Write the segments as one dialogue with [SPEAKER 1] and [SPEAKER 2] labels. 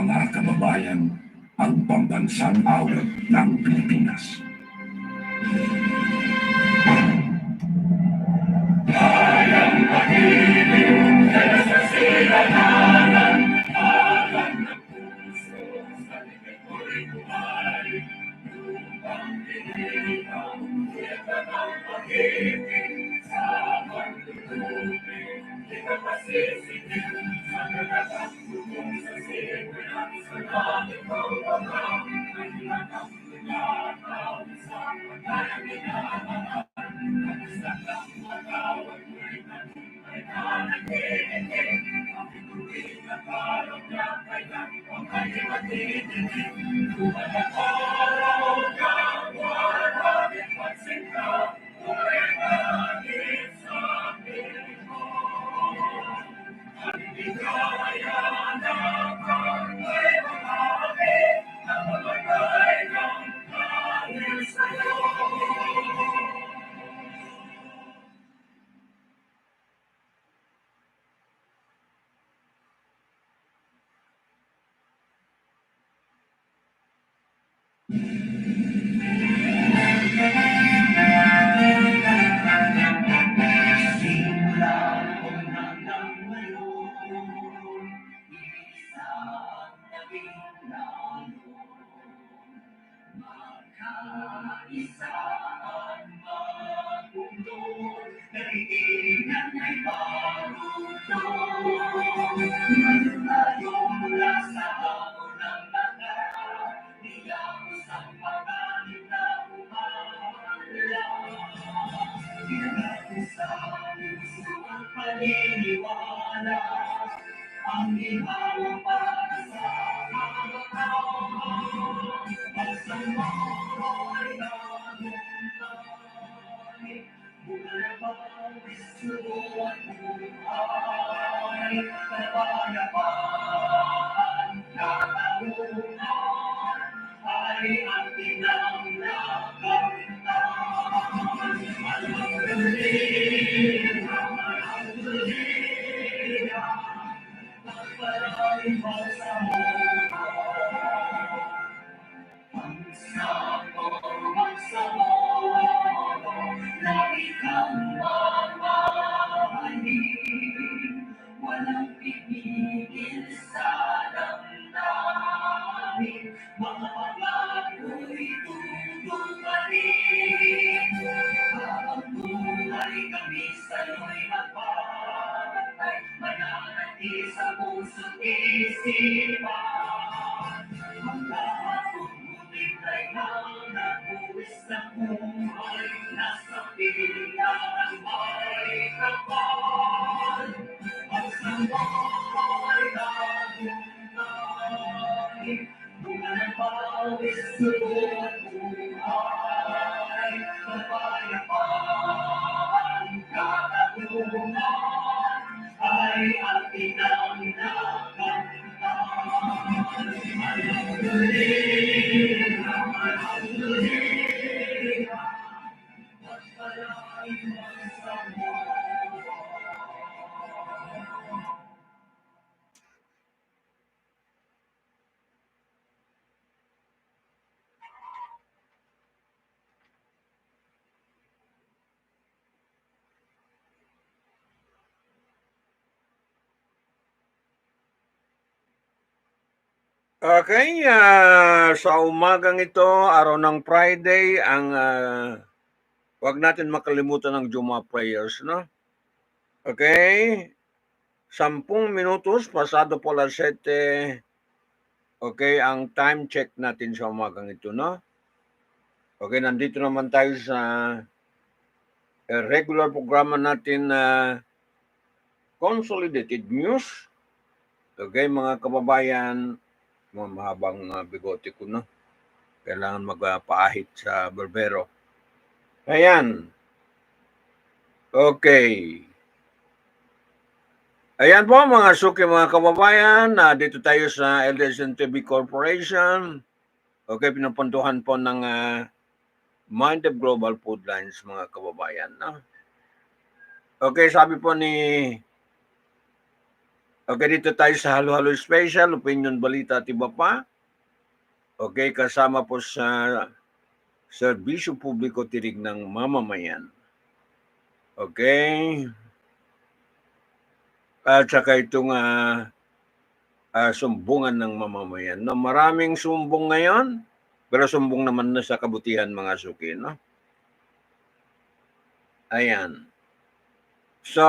[SPEAKER 1] mga kababayan, ang pambansang awit ng Pilipinas. Bayang pag-ibig sa silananan, alam ng puso sa likod ko'y buhay. Lupang pinitang, kita ng pag-ibig sa pagtutubig. Kita pasisipin sa nalagang bubong sa sipilang sa langit ng bagang. Ay hinatang pinataw sa pagkayang ginagawa. Sa lang matawag mo'y nanumpay na nagtitigil. Ang ituloy na parang niya kaya ang kanyang matitigil. Luman ang araw niya, warapin pansin ka, uri nagit sa akin mo. Ang bigaya na kanya'y marami, na mamatay ng dahil sa'yo. Ang ihaw para sa mga tao, ang sama'y nagumpay, mula na bawis subuan buhay, kapayapaan, katarungan, ay ang pinanglalakamtan. Alhamdulillah, alhamdulillah, pagpalain mo sa mundo. Magsamo, lagi kang mamahalin. Walang pipigil sa damdamin, mga paglago'y tutuparin. Habang buhay kami sa'yo'y magpapatay, mananatili sa puso't isipan. Ang lahat pumutik ay nanabuwis ng buhay, nasa pilang may kapal. Ang sama'y nagumpay, bunga ng pawis, subuan buhay, kapayapaan, katarungan, ay ating ang nakamtan. Alhamdulillah, alhamdulillah, pagpalain mo sa mundo.
[SPEAKER 2] Okay, sa umagang ito, araw ng Friday, ang wag natin makalimutan ng Juma prayers, no? Okay? 10 minutos, pasado po alas 7. Okay, ang time check natin sa umagang ito, no? Okay, nandito naman tayo sa regular programa natin na Consolidated News. Okay, mga kababayan, mga mahabang bigote ko, no? Kailangan magpaahit sa barbero. Ayan. Okay. Ayan po mga suki, mga kababayan. Dito tayo sa ADLSNTV Corporation. Okay, pinapuntuhan po ng Mind of Global Food Lines, mga kababayan. No? Okay, sabi po ni Okay, dito tayo sa Halo-Halo Special, Opinion, Balita at iba pa. Okay, kasama po sa serbisyo publiko tinig ng mamamayan. Okay. At saka itong sumbungan ng mamamayan. No? Maraming sumbong ngayon, pero sumbong naman na sa kabutihan mga suki. No? Ayan. So,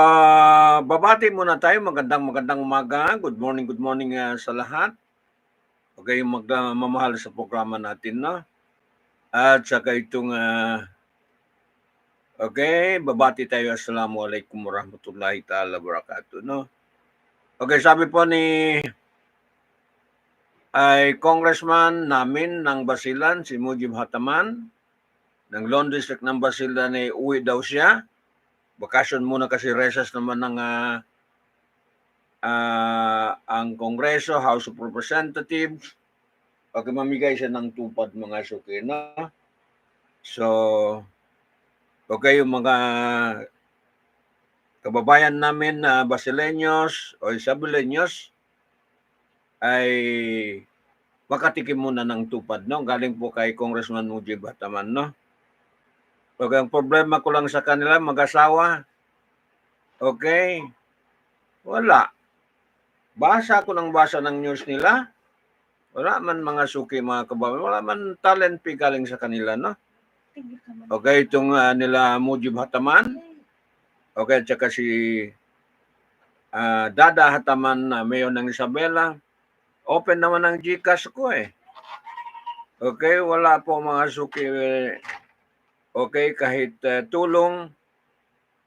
[SPEAKER 2] babati muna tayo. Magandang umaga. Good morning sa lahat. Okay, magmamahal sa programa natin, no? At saka itong, okay, babati tayo. Assalamualaikum warahmatullahi ta'ala wabarakatuh, no? Okay, sabi po ni ay congressman namin ng Basilan, si Mujib Hataman, ng Lone District ng Basilan, ay uwi daw siya. Bakasyon muna kasi recess naman ng ang Kongreso, House of Representatives. Okay, mamigay siya ng tupad mga suki, no? So, okay, yung mga kababayan namin na Basileños o Isabuleños ay makatikim muna ng tupad, no? Galing po kay Congressman Mujib Hataman, no? Okay, ang problema ko lang sa kanila, mag-asawa, okay, wala. Basa ko ng basa ng news nila, wala man mga suki, mga kababayan, wala man talent fee galing sa kanila, no? Okay, itong nila Mujib Hataman, okay, at saka si Dada Hataman na mayor ng Isabela, open naman ang GCash ko eh. Okay, wala po mga suki, okay, kahit tulong,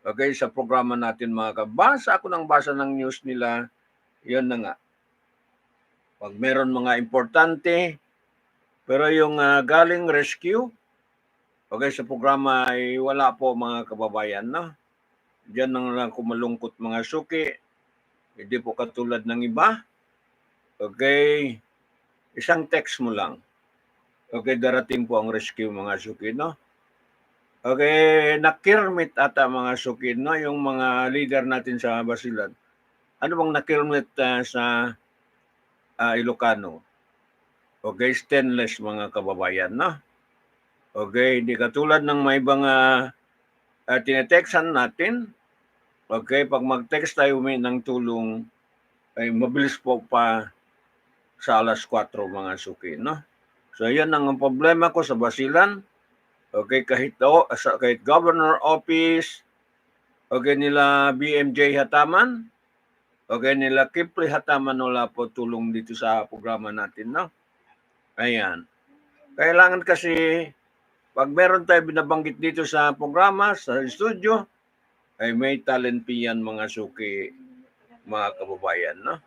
[SPEAKER 2] okay, sa programa natin mga kabasa ako ng basa ng news nila, yun na nga. Pag meron mga importante, pero yung galing rescue, okay, sa programa ay wala po mga kababayan, no? Diyan lang kumalungkot mga suki, hindi po katulad ng iba. Okay, isang text mo lang. Okay, darating po ang rescue mga suki, no? Okay, nakirmit ata mga suki, no? Yung mga leader natin sa Basilan. Ano bang nakirmit sa Ilocano? Okay, stainless mga kababayan, no? Okay, hindi katulad ng may ibang tinetextan natin. Okay, pag mag-text tayo ng tulong, ay mabilis po pa sa alas 4 mga suki, no? So, yan ang problema ko sa Basilan. Okay, kahit Governor Office, okay, nila BMJ Hataman, okay, nila Kipli Hataman, wala po tulong dito sa programa natin, no? Ayan. Kailangan kasi, pag meron tayo binabanggit dito sa programa, sa studio, ay may talent fee yan mga suki, mga kababayan, no?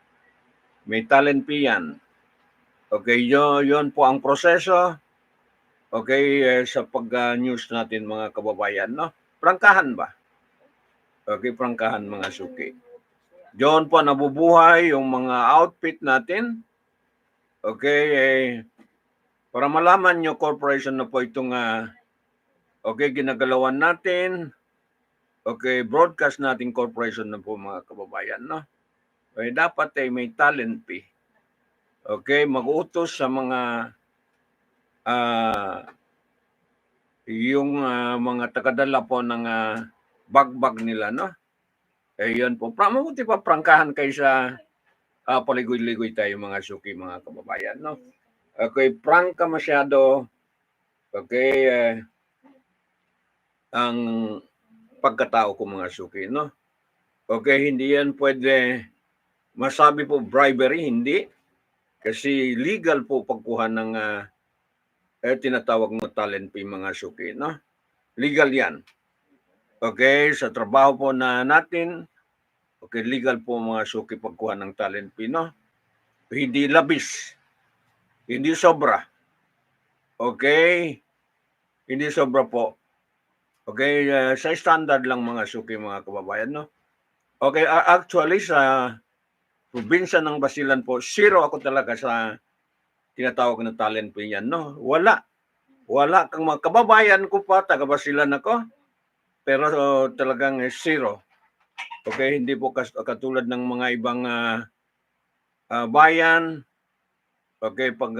[SPEAKER 2] May talent fee yan. Okay, yun po ang proseso. Okay, sa pag-news natin mga kababayan, no? Prangkahan ba? Okay, prangkahan mga suki. Diyon po nabubuhay yung mga outfit natin. Okay, para malaman nyo corporation na po itong okay, ginagalawan natin. Okay, broadcast natin corporation na po mga kababayan, no? Okay, dapat may talent fee. Okay, mag-utos sa mga yung mga tagadala po ng bagbag nila, no? Yun po. Mabuti pa prangkahan kaysa paligoy-ligoy tayo mga suki, mga kababayan, no? Okay, prangka masyado. Okay, ang pagkatao ko mga suki, no? Okay, hindi yan pwede masabi po bribery, hindi. Kasi legal po pagkuha ng tinatawag mo talent fee mga suki, no? Legal yan. Okay, sa trabaho po na natin, okay, legal po mga suki pagkuha ng talent fee, no? Hindi labis. Hindi sobra. Okay? Hindi sobra po. Okay, sa standard lang mga suki, mga kababayan, no? Okay, actually sa probinsya ng Basilan po, zero ako talaga sa tinatawag na talent fee yan, no? Wala. Wala kang mga kababayan ko pa, taga-Basilan ako, pero talagang zero. Okay, hindi po katulad ng mga ibang bayan. Okay, pag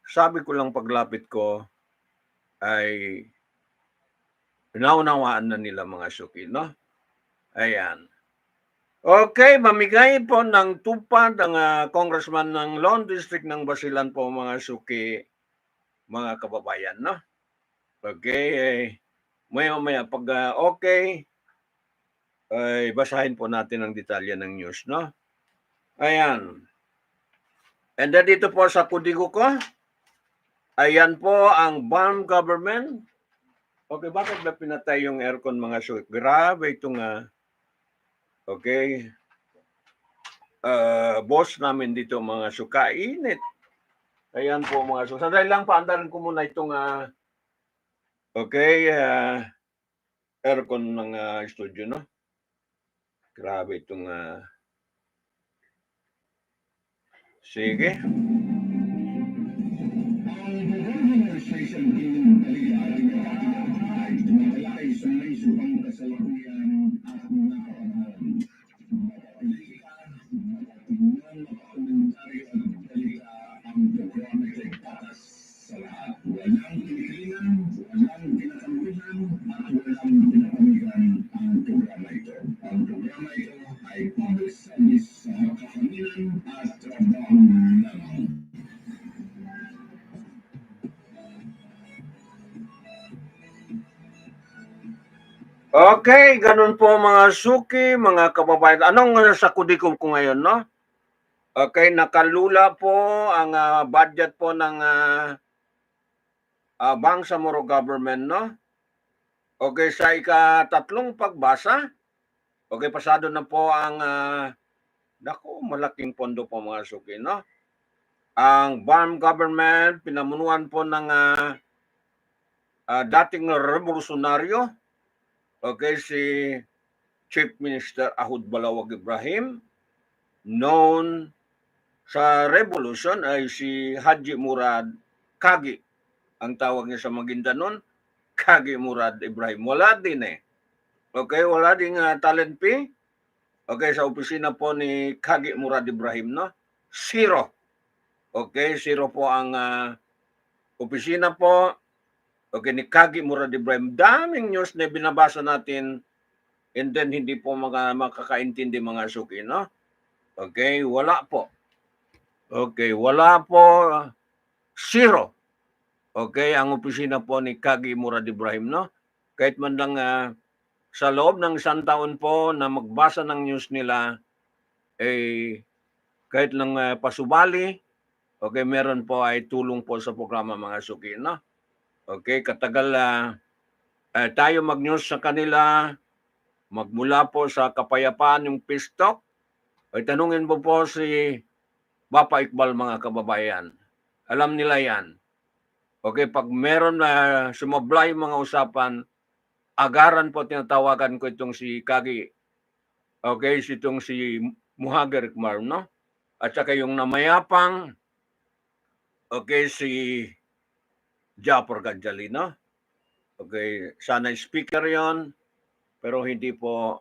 [SPEAKER 2] sabi ko lang paglapit ko ay naunawaan na nila mga suki, no? Ayan. Okay, mamigay po ng tupad ang congressman ng Lone District ng Basilan po mga suki, mga kababayan, no? Okay, maya-maya pag okay, ay basahin po natin ang detalye ng news, no? Ayan. And then dito po sa kudigo ko, ayan po ang bomb government. Okay, bakit ba pinatay yung aircon mga suki? Grabe itong okay, boss namin dito mga suka, init. Ayan po mga suka. Sandali lang, paandarin ko muna itong okay, aircon ng studio, no? Grabe itong sige. Okay, ganun po mga suki, mga kababayan. Anong sakudi ko ngayon, no? Okay, nakalula po ang budget po ng Bangsamoro government, no? Okay, sa ika-3 pagbasa, okay, pasado na po ang naku, malaking pondo po mga suki, no? Ang BAM government, pinamunuan po ng dating revolusyonaryo, okay, si Chief Minister Ahud Balawag Ibrahim, known sa revolution ay si Haji Murad Kagi. Ang tawag niya sa Maguindanao, Kagi Murad Ibrahim. Wala din eh. Okay, wala ding talent fee. Okay, sa opisina po ni Kagi Murad Ibrahim, no? Zero. Okay, zero po ang opisina po. Okay, ni Kagi Murad Ibrahim. Daming news na binabasa natin and then hindi po makakaintindi mga suki, no? Okay, wala po. Okay, wala po. Zero. Okay, ang opisina po ni Kagi Murad Ibrahim, no? Kahit man lang sa loob ng 1 taon po na magbasa ng news nila, kahit lang pasubali, okay, meron po ay tulong po sa programa mga suki, no? Okay, katagal tayo mag-news sa kanila, magmula po sa kapayapaan yung peace talk, ay tanungin mo po si Bapa Iqbal mga kababayan. Alam nila yan. Okay, pag meron na sumablay mga usapan, agaran po tinatawagan ko itong si Kagi. Okay, itong si Muhager Ikmar, no? At saka yung namayapang, okay, si Japor Gadjali, no? Okay, sana speaker yon, pero hindi po,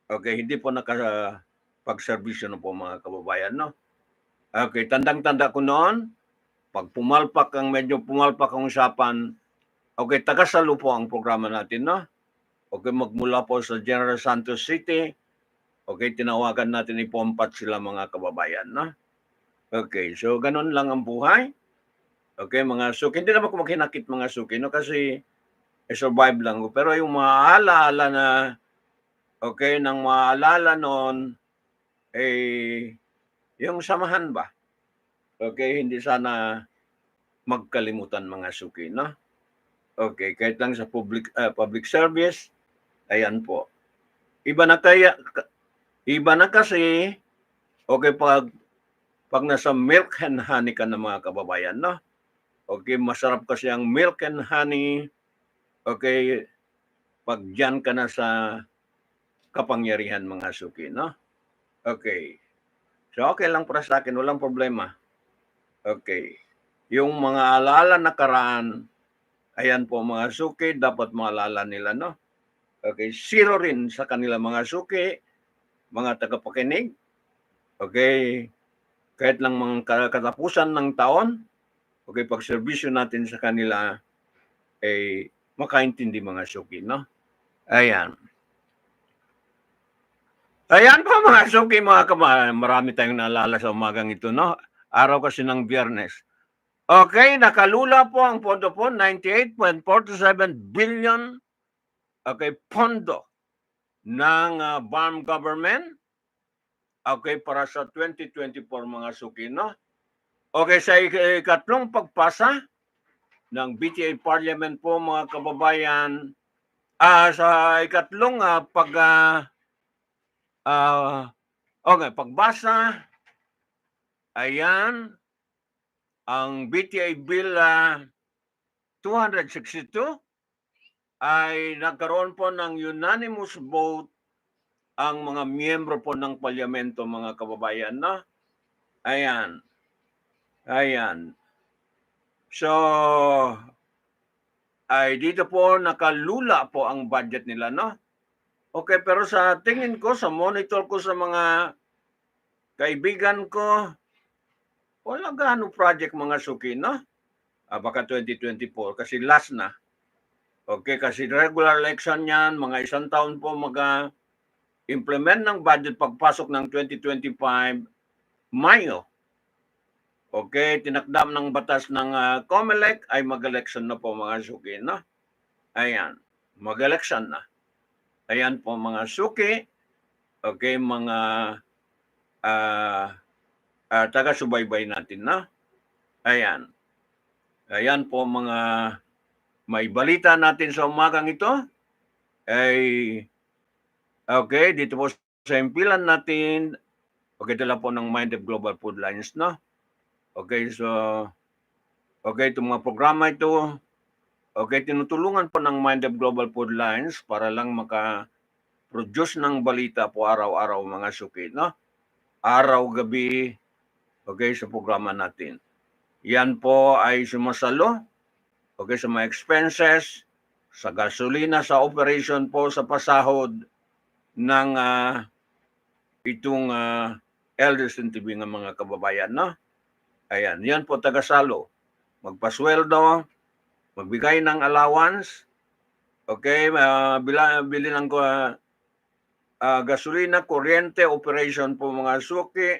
[SPEAKER 2] okay, hindi po nakapag-servisyo na po mga kababayan, no? Okay, tandang-tanda ko noon, pag medyo pumalpak ang usapan, okay, tagasalo po ang programa natin, no? Okay, magmula po sa General Santos City, okay, tinawagan natin ipompat sila mga kababayan, no? Okay, so ganun lang ang buhay. Okay, mga suki, hindi naman ko maghinakit mga suki, no? Kasi survive lang ko. Pero yung maaalala na, okay, nang maalala noon, yung samahan ba? Okay, hindi sana magkalimutan mga suki, no? Okay, kahit lang sa public service, ayan po. Iba na kasi, okay, pag nasa milk and honey ka na mga kababayan, no? Okay, masarap kasi ang milk and honey. Okay, pag dyan ka na sa kapangyarihan mga suki, no? Okay. So, okay lang para sa akin, walang problema. Okay. Yung mga alala nakaraan, ayan po mga suki, dapat maalala nila, no? Okay, zero rin sa kanila mga suki, mga tagapakinig. Okay? Kahit lang mga katapusan ng taon, okay, pag serbisyo natin sa kanila, ay makaintindi mga suki, no? Ayan. Ayan po mga suki, mga marami tayong naalala sa umagang ito, no? Araw kasi ng Biyernes. Okay, nakalula po ang pondo po, 98.47 billion, okay, pondo ng BARM government, okay, para sa 2024 mga suki, no? Okay, sa ikatlong pagpasa ng BTA Parliament po mga kababayan, sa ikatlong pagbasa, ayan, ang BTA Bill 262 ay nagkaroon po ng unanimous vote ang mga miyembro po ng parlamento mga kababayan, no? Ayan. Ayan. So, ay dito po nakalula po ang budget nila, no? Okay, pero sa tingin ko, sa monitor ko sa mga kaibigan ko, wala gaano project mga suki, no? Baka 2024 kasi last na. Okay, kasi regular election yan, mga isang taon po mag-implement ng budget pagpasok ng 2025, Mayo. Okay, tinakdam ng batas ng COMELEC ay mag-election na po mga suki, no? Ayan, mag-election na. Ayan po mga suki, okay, mga taga-subaybay natin, no? Ayan. Ayan po mga may balita natin sa umagang ito. Ay, okay, dito po sa impilan natin, okay, dala po ng Mind of Global Food Lines, no? Okay, so, okay, itong mga programa ito, okay, tinutulungan po ng Mind of Global Food Lines para lang maka-produce ng balita po araw-araw mga suki, no? Araw-gabi, okay, sa programa natin. Yan po ay sumasalo, okay, sa mga expenses, sa gasolina, sa operation po, sa pasahod ng itong ADLSNTV ng mga kababayan, no? Ayan, yan po tagasalo. Magpasweldo, magbigay ng allowance, okay, bili ng gasolina, kuryente, operation po mga suki,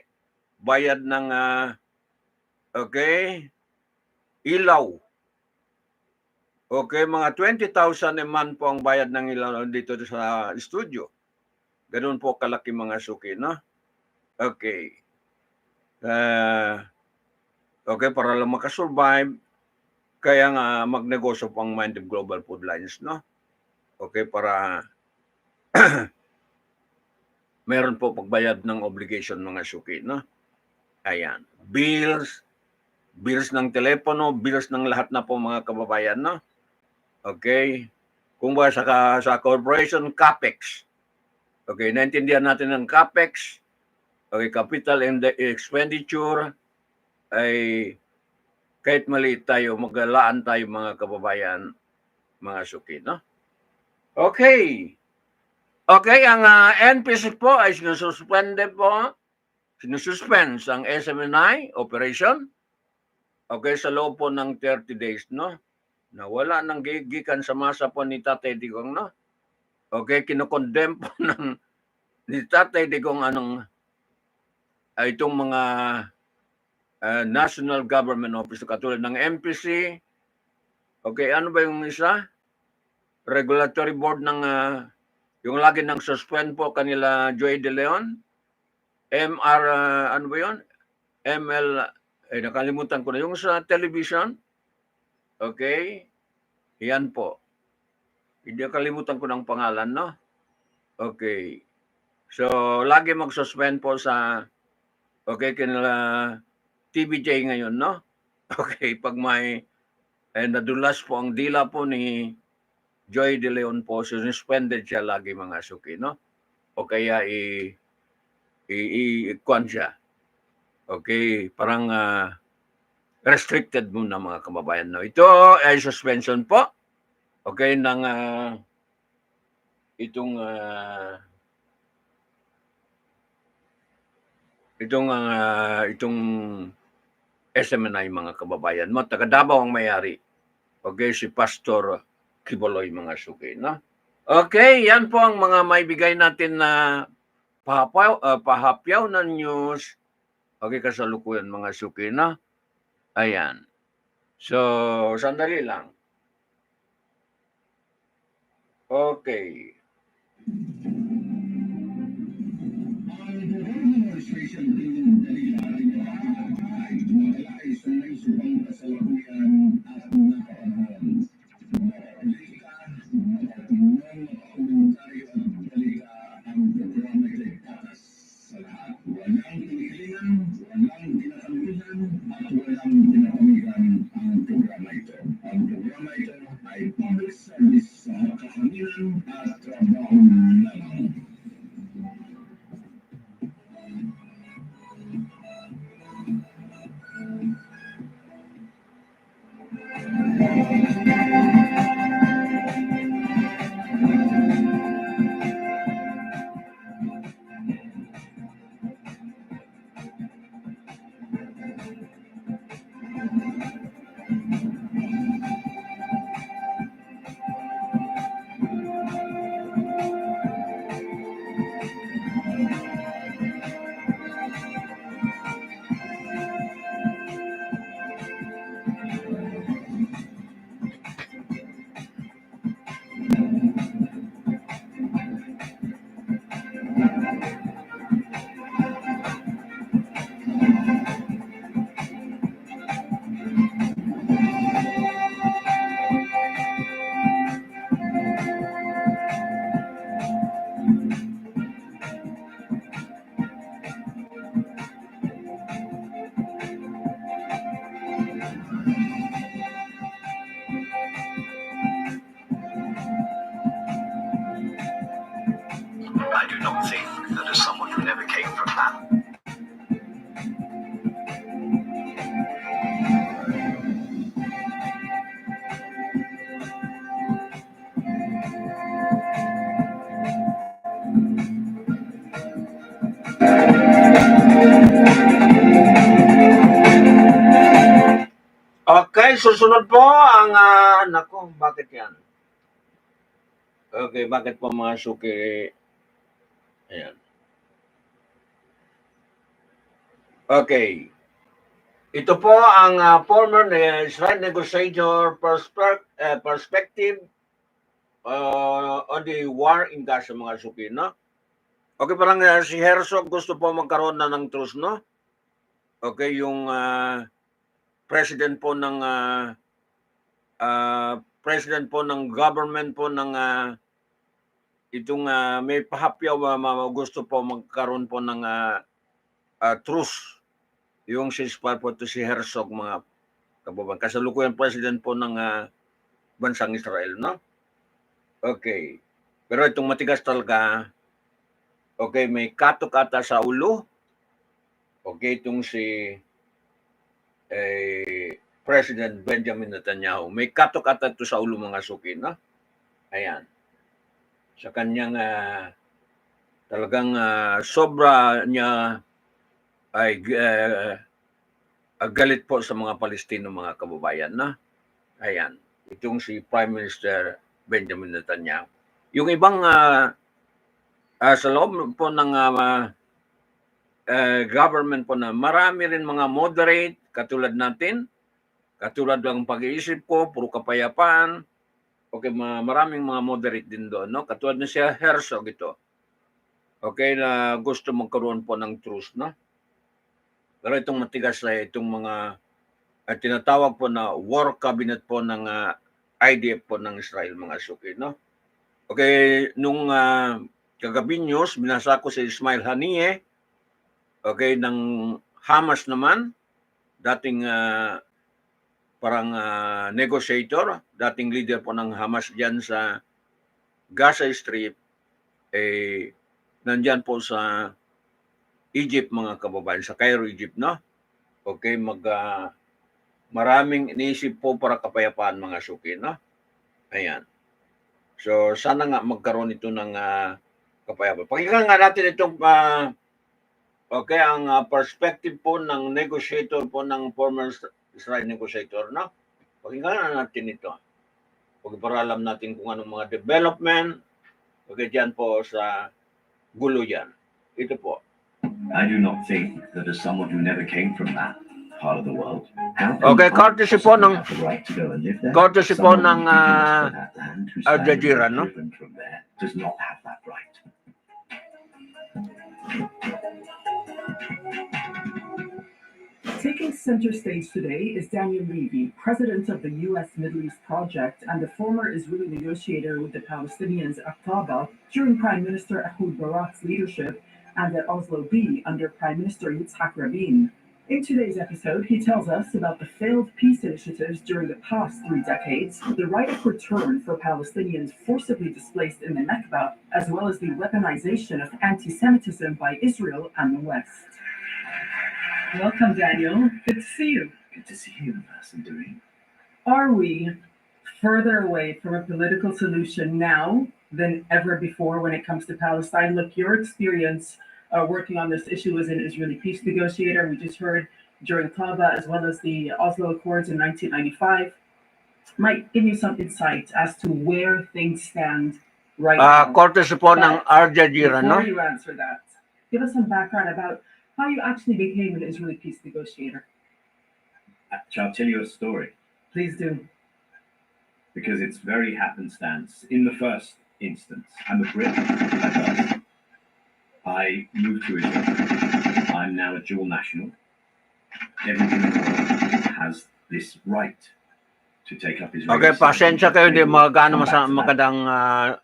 [SPEAKER 2] bayad ng okay, ilaw. Okay, mga 20,000 a month po ang bayad ng ilaw dito sa studio. Ganun po kalaki mga suki, no? Okay. Okay, para lang makasurvive, kaya nga magnegosyo pang Mind of Global Food Lines, no? Okay, para meron po pagbayad ng obligation mga suki, no? Ayan. Bills ng telepono, bills ng lahat na po mga kababayan, no? Okay. Kung ba sa corporation, CAPEX. Okay, naintindihan natin ng CAPEX. Okay, capital and expenditure ay kahit maliit tayo, magalaan tayo mga kababayan, mga suki, no? Okay. Okay, ang NPC po ay sinususpende po, sinususpense ang SMNI operation. Okay, sa loob po ng 30 days, no? Na wala nang gigikan sa masa po ni Tatay Digong, no? Okay, kinokondem po ni Tatay Digong itong mga national government office katulad ng MPC. Okay, ano ba yung isa? Regulatory board ng yung lagi nang suspend po kanila Joy De Leon. MR, ano ba yun? ML, nakalimutan ko na yung sa television. Okay, yan po. Hindi nakalimutan ko ng pangalan, no? Okay. So, lagi mag-suspend po sa, okay, kanila TVJ ngayon, no? Okay, pag may nadulas po ang dila po ni Joy De Leon po, suspended siya lagi mga suki, no? O kaya i-kwan siya. Okay, parang restricted muna mga kababayan, no? Ito ay suspension po. Okay, ng itong itong SMNI mga kababayan mo, taga Davao ang may-ari. Okay, si Pastor Kiboloy mga suki, no? Okay, yan po ang mga maibigay natin na pahapyaw na news. Okay, kasalukuyan mga suki, no? Ayan. So, sandali lang. Okay.
[SPEAKER 3] I do not think that as someone who never came from that
[SPEAKER 2] Okay, susunod po ang nako, bakit yan? Okay, bakit po mga suki? Ayan. Okay. Ito po ang former Israel negotiator perspective on the war in Gaza mga suki, no? Okay, parang si Herzog gusto po magkaroon na ng truce, no? Okay, yung president po ng government po ng itong may pahapyaw gusto po magkaroon po ng truce. Yung ceasefire po to si Herzog mga kababayan. Kasalukuyan president po ng bansang Israel, no? Okay. Pero itong matigas talaga, okay, may katok-ata sa ulo. Okay, itong si President Benjamin Netanyahu. May katok-ata ito sa ulo mga suki, no? Ayan. Sa kanyang talagang sobra niya ay galit po sa mga Palestino mga kababayan, na. Ayan, itong si Prime Minister Benjamin Netanyahu. Yung ibang sa loob po ng government po na marami rin mga moderate katulad natin, katulad ng pag-iisip ko, puro kapayapaan. Okay, maraming mga moderate din doon, no? Katulad na siya Herzog ito. Okay, na gusto magkaroon po ng truce, no? Pero itong matigas na itong mga tinatawag po na war cabinet po ng IDF po ng Israel mga suki, no? Okay, nung kagabi news, binasa ko si Ismail Haniyeh, okay, ng Hamas naman, dating parang negotiator, dating leader po ng Hamas diyan sa Gaza Strip, nandyan po sa Egypt mga kababayan, sa Cairo, Egypt, no? Okay, maraming iniisip po para kapayapaan mga suki, no? Ayan. So, sana nga magkaroon ito ng kapayapaan. Pakinggan nga natin itong Okay, ang perspective po ng negotiator po ng former Israel negotiator, no? Pakinggan natin ito. Pag-paralam natin kung anong mga development, okay, dyan po sa gulo yan. Ito po.
[SPEAKER 3] I do not think that as someone who never came from that part of the world,
[SPEAKER 2] okay, courtesy po ng
[SPEAKER 3] have the right to go and live there.
[SPEAKER 2] courtesy po
[SPEAKER 3] Someone
[SPEAKER 2] ng
[SPEAKER 3] indigenous to that land whose
[SPEAKER 2] Al
[SPEAKER 3] family
[SPEAKER 2] Jazeera,
[SPEAKER 3] was
[SPEAKER 2] no?
[SPEAKER 3] driven from there does not have that right.
[SPEAKER 4] Taking center stage today is Daniel Levy, president of the U.S. Middle East Project and the former Israeli negotiator with the Palestinians Aqaba during Prime Minister Ehud Barak's leadership and at Oslo B under Prime Minister Yitzhak Rabin. In today's episode, he tells us about the failed peace initiatives during the past 3 decades, the right of return for Palestinians forcibly displaced in the Nakba, as well as the weaponization of anti-Semitism by Israel and the West. Welcome, Daniel. Good to see you.
[SPEAKER 3] Good to see you in person, Doreen.
[SPEAKER 4] Are we further away from a political solution now than ever before when it comes to Palestine? Look, your experience working on this issue as an Israeli peace negotiator, we just heard during Taba as well as the Oslo Accords in 1995, might give you some insight as to where things stand right now.
[SPEAKER 2] Courtesy po ng Al Jazeera, no?
[SPEAKER 4] Before you answer that, give us some background about how you actually became an Israeli peace negotiator.
[SPEAKER 3] I'll tell you a story.
[SPEAKER 4] Please do.
[SPEAKER 3] Because it's very happenstance. In the first instance, I'm a Brit. I moved to Israel. I'm now a dual national. Everyone in the world has this right to take up Israeli.
[SPEAKER 2] Okay, pasensya kayo, hindi magano magandang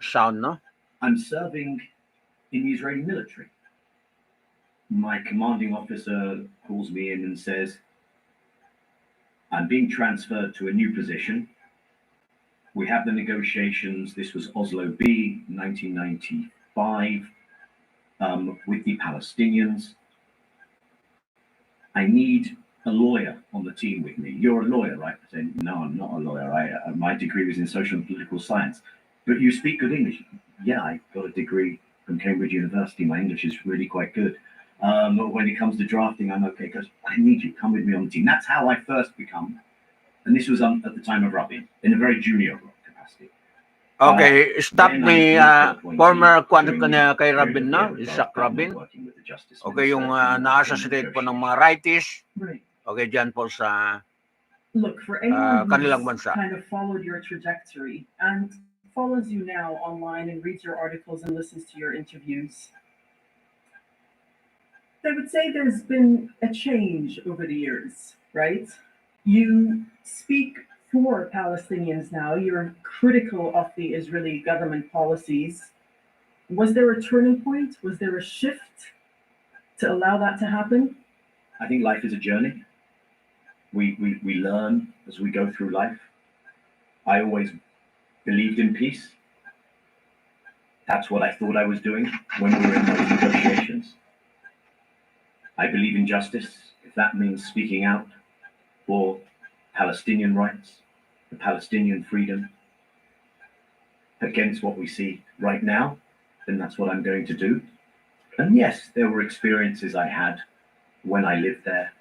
[SPEAKER 2] sound, no?
[SPEAKER 3] I'm serving in the Israeli military. My commanding officer calls me in and says, I'm being transferred to a new position. We have the negotiations. This was Oslo B, 1995, with the Palestinians. I need a lawyer on the team with me. You're a lawyer, right? I said, no, I'm not a lawyer. My degree was in social and political science. But you speak good English. Yeah, I got a degree from Cambridge University. My English is really quite good. When it comes to drafting, I'm okay because I need you. Come with me on the team. That's how I first become. And this was at the time of Rabin, in a very junior capacity.
[SPEAKER 2] Okay, stop ni former kay Rabin, no? Yitzhak Rabin. Okay, yung na-associate po ng mga rightists. Okay, dyan po sa
[SPEAKER 4] Look, for anyone
[SPEAKER 2] kanilang
[SPEAKER 4] who's
[SPEAKER 2] bansa.
[SPEAKER 4] kind of followed your trajectory and follows you now online and reads your articles and listens to your interviews, they would say there's been a change over the years, right? You speak for Palestinians now. You're critical of the Israeli government policies. Was there a turning point? Was there a shift to allow that to happen?
[SPEAKER 3] I think life is a journey. We learn as we go through life. I always believed in peace. That's what I thought I was doing when we were in those negotiations. I believe in justice, if that means speaking out for Palestinian rights, the Palestinian freedom, against what we see right now, then that's what I'm going to do. And yes, there were experiences I had when I lived there,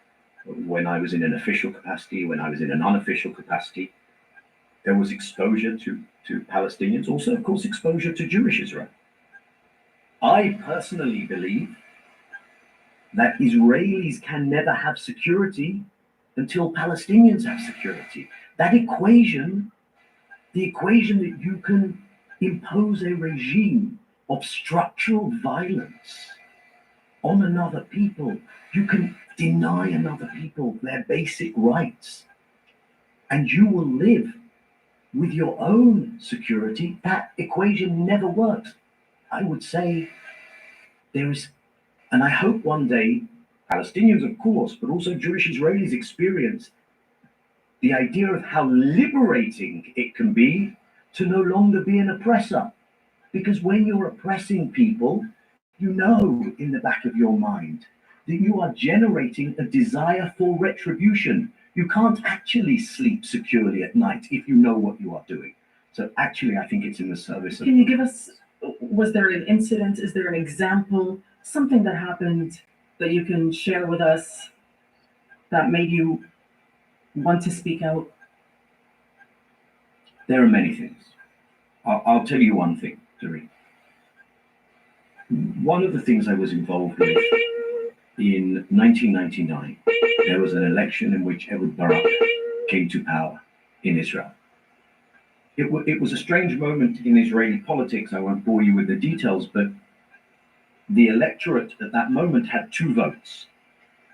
[SPEAKER 3] when I was in an official capacity, when I was in an unofficial capacity. There was exposure to Palestinians, also, of course, exposure to Jewish Israel. I personally believe that Israelis can never have security until Palestinians have security. That equation, the equation that you can impose a regime of structural violence on another people, you can deny another people their basic rights, and you will live with your own security. That equation never works. I would say there is, and I hope one day, Palestinians, of course, but also Jewish Israelis experience the idea of how liberating it can be to no longer be an oppressor. Because when you're oppressing people, you know in the back of your mind that you are generating a desire for retribution. You can't actually sleep securely at night if you know what you are doing. So actually, I think it's in the service of...
[SPEAKER 4] Can you give us, was there an incident, is there an example, something that happened that you can share with us that made you want to speak out?
[SPEAKER 3] There are many things. I'll tell you one thing, Doreen. One of the things I was involved with in 1999, there was an election in which Ehud Barak came to power in Israel. It was a strange moment in Israeli politics. I won't bore you with the details, but the electorate at that moment had two votes.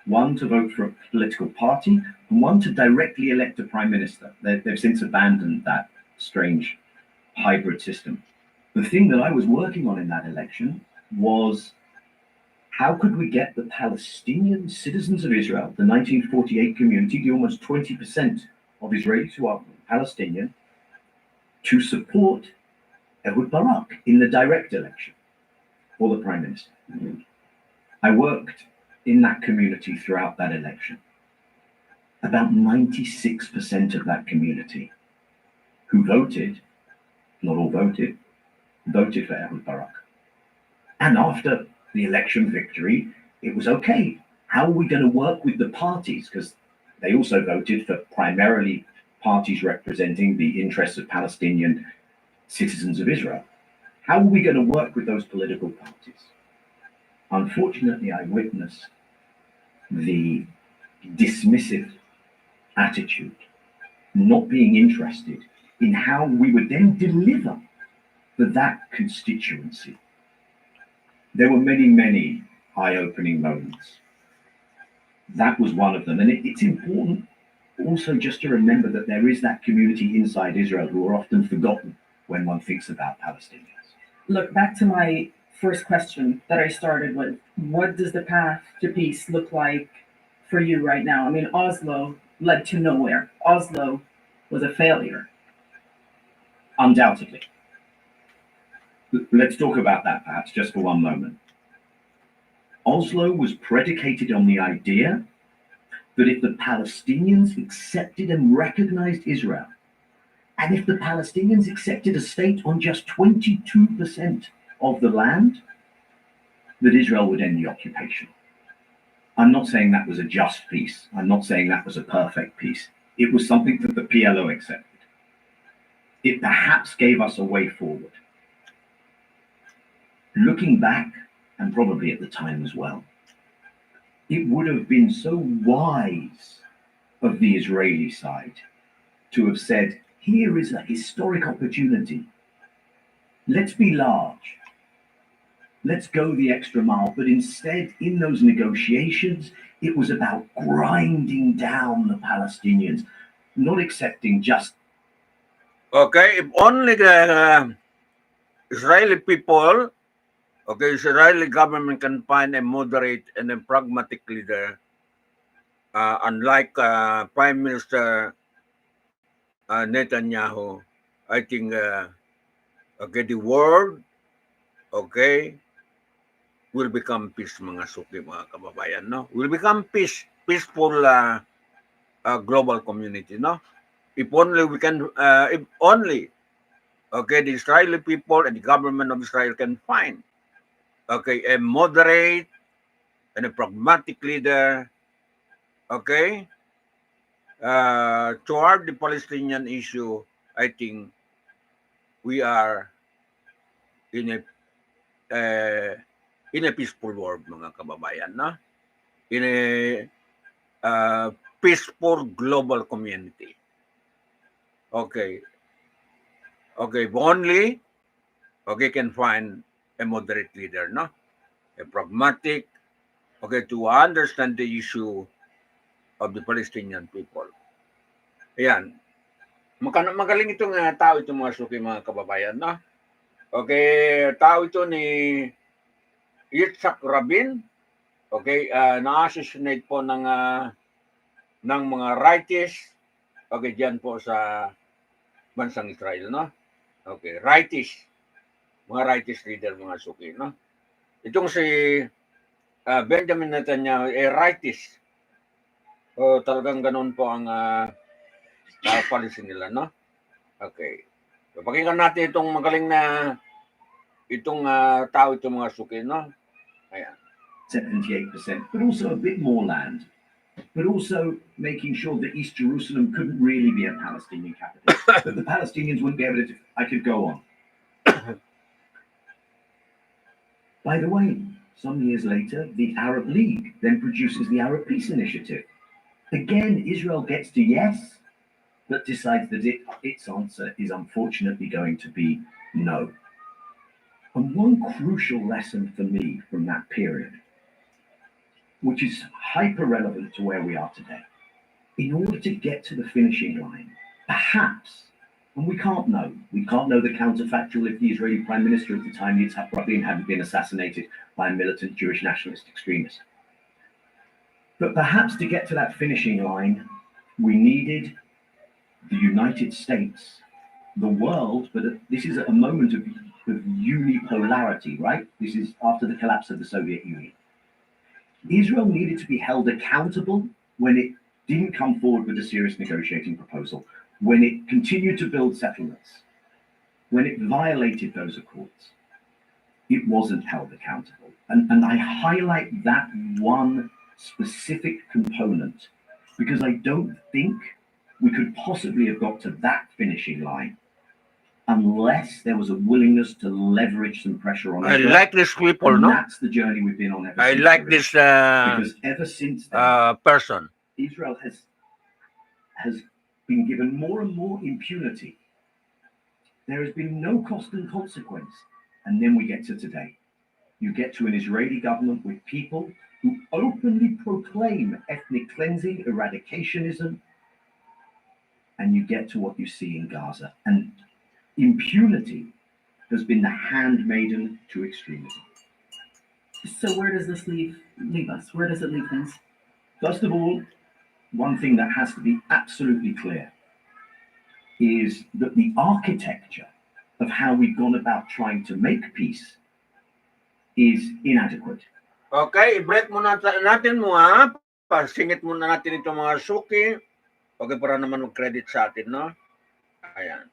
[SPEAKER 3] One to vote for a political party and one to directly elect a prime minister. They've since abandoned that strange hybrid system. The thing that I was working on in that election was how could we get the Palestinian citizens of Israel, the 1948 community, the almost 20% of Israelis who are Palestinian, to support Ehud Barak in the direct election for the prime minister. I worked in that community throughout that election. About 96% of that community who voted, not all voted for Ehud Barak. And after the election victory, it was okay. How are we going to work with the parties? Because they also voted for primarily parties representing the interests of Palestinian citizens of Israel. How are we going to work with those political parties? Unfortunately, I witnessed the dismissive attitude, not being interested in how we would then deliver for that constituency. There were many, many eye-opening moments. That was one of them. And it's important also just to remember that there is that community inside Israel who are often forgotten when one thinks about Palestinians.
[SPEAKER 4] Look, back to my first question that I started with. What does the path to peace look like for you right now? I mean, Oslo led to nowhere. Oslo was a failure.
[SPEAKER 3] Undoubtedly. Let's talk about that perhaps just for one moment. Oslo was predicated on the idea that if the Palestinians accepted and recognized Israel, and if the Palestinians accepted a state on just 22% of the land, that Israel would end the occupation. I'm not saying that was a just peace. I'm not saying that was a perfect peace. It was something that the PLO accepted. It perhaps gave us a way forward. Looking back, and probably at the time as well, it would have been so wise of the Israeli side to have said, here is a historic opportunity. Let's be large. Let's go the extra mile. But instead, in those negotiations, it was about grinding down the Palestinians, not accepting just.
[SPEAKER 2] Okay, if only the Israeli people, okay, Israeli government can find a moderate and a pragmatic leader, unlike Prime Minister Netanyahu, I think, okay, the world, okay, will become peace, mga suki, mga kababayan, no? Will become peaceful global community, no? If only we can, if only, okay, the Israeli people and the government of Israel can find, okay, a moderate and a pragmatic leader, okay, toward the Palestinian issue, I think we are in a peaceful world, mga kababayan, no? In a peaceful global community. Okay. Okay, if only, okay, can find a moderate leader, no? A pragmatic, okay, to understand the issue of the Palestinian people. Ayan. Magaling itong tao itong mga suki, mga kababayan, no? Okay, tao ito ni Yitzhak Rabin. Okay, na-assassinate po ng mga rightists. Okay, diyan po sa bansang Israel, no? Okay, rightists. Mga rightist leader, mga suki, no? Itong si Benjamin Netanyahu, rightist. O talagang ganun po ang policy nila, no? Okay. So, pakinggan natin itong magaling na itong tao, itong mga suki, no? Ayan.
[SPEAKER 3] 78%, but also a bit more land, but also making sure that East Jerusalem couldn't really be a Palestinian capital, that the Palestinians wouldn't be able to, I could go on. By the way, some years later, the Arab League then produces the Arab Peace Initiative. Again, Israel gets to yes, but decides that its answer is unfortunately going to be no. And one crucial lesson for me from that period, which is hyper relevant to where we are today, in order to get to the finishing line, perhaps, and we can't know the counterfactual if the Israeli Prime Minister at the time, Yitzhak Rabin, hadn't been assassinated by a militant Jewish nationalist extremist. But perhaps to get to that finishing line, we needed the United States, the world, but this is a moment of unipolarity, right? This is after the collapse of the Soviet Union. Israel needed to be held accountable when it didn't come forward with a serious negotiating proposal, when it continued to build settlements, when it violated those accords. It wasn't held accountable. And I highlight that one specific component because I don't think we could possibly have got to that finishing line unless there was a willingness to leverage some pressure on Israel.
[SPEAKER 2] I like this people,
[SPEAKER 3] and
[SPEAKER 2] no?
[SPEAKER 3] that's the journey we've been on ever
[SPEAKER 2] I
[SPEAKER 3] since.
[SPEAKER 2] like this
[SPEAKER 3] because ever since then,
[SPEAKER 2] person.
[SPEAKER 3] Israel has been given more and more impunity. There has been no cost and consequence. And then we get to today. You get to an Israeli government with people who openly proclaim ethnic cleansing, eradicationism, and you get to what you see in Gaza. And impunity has been the handmaiden to extremism.
[SPEAKER 4] So where does this leave us? Where does it leave things?
[SPEAKER 3] First of all, one thing that has to be absolutely clear is that the architecture of how we've gone about trying to make peace is inadequate.
[SPEAKER 2] Okay, i-break muna natin mo ha. Pasingit muna natin itong mga suki. Okay, para naman mag-credit sa atin, no? Ayan.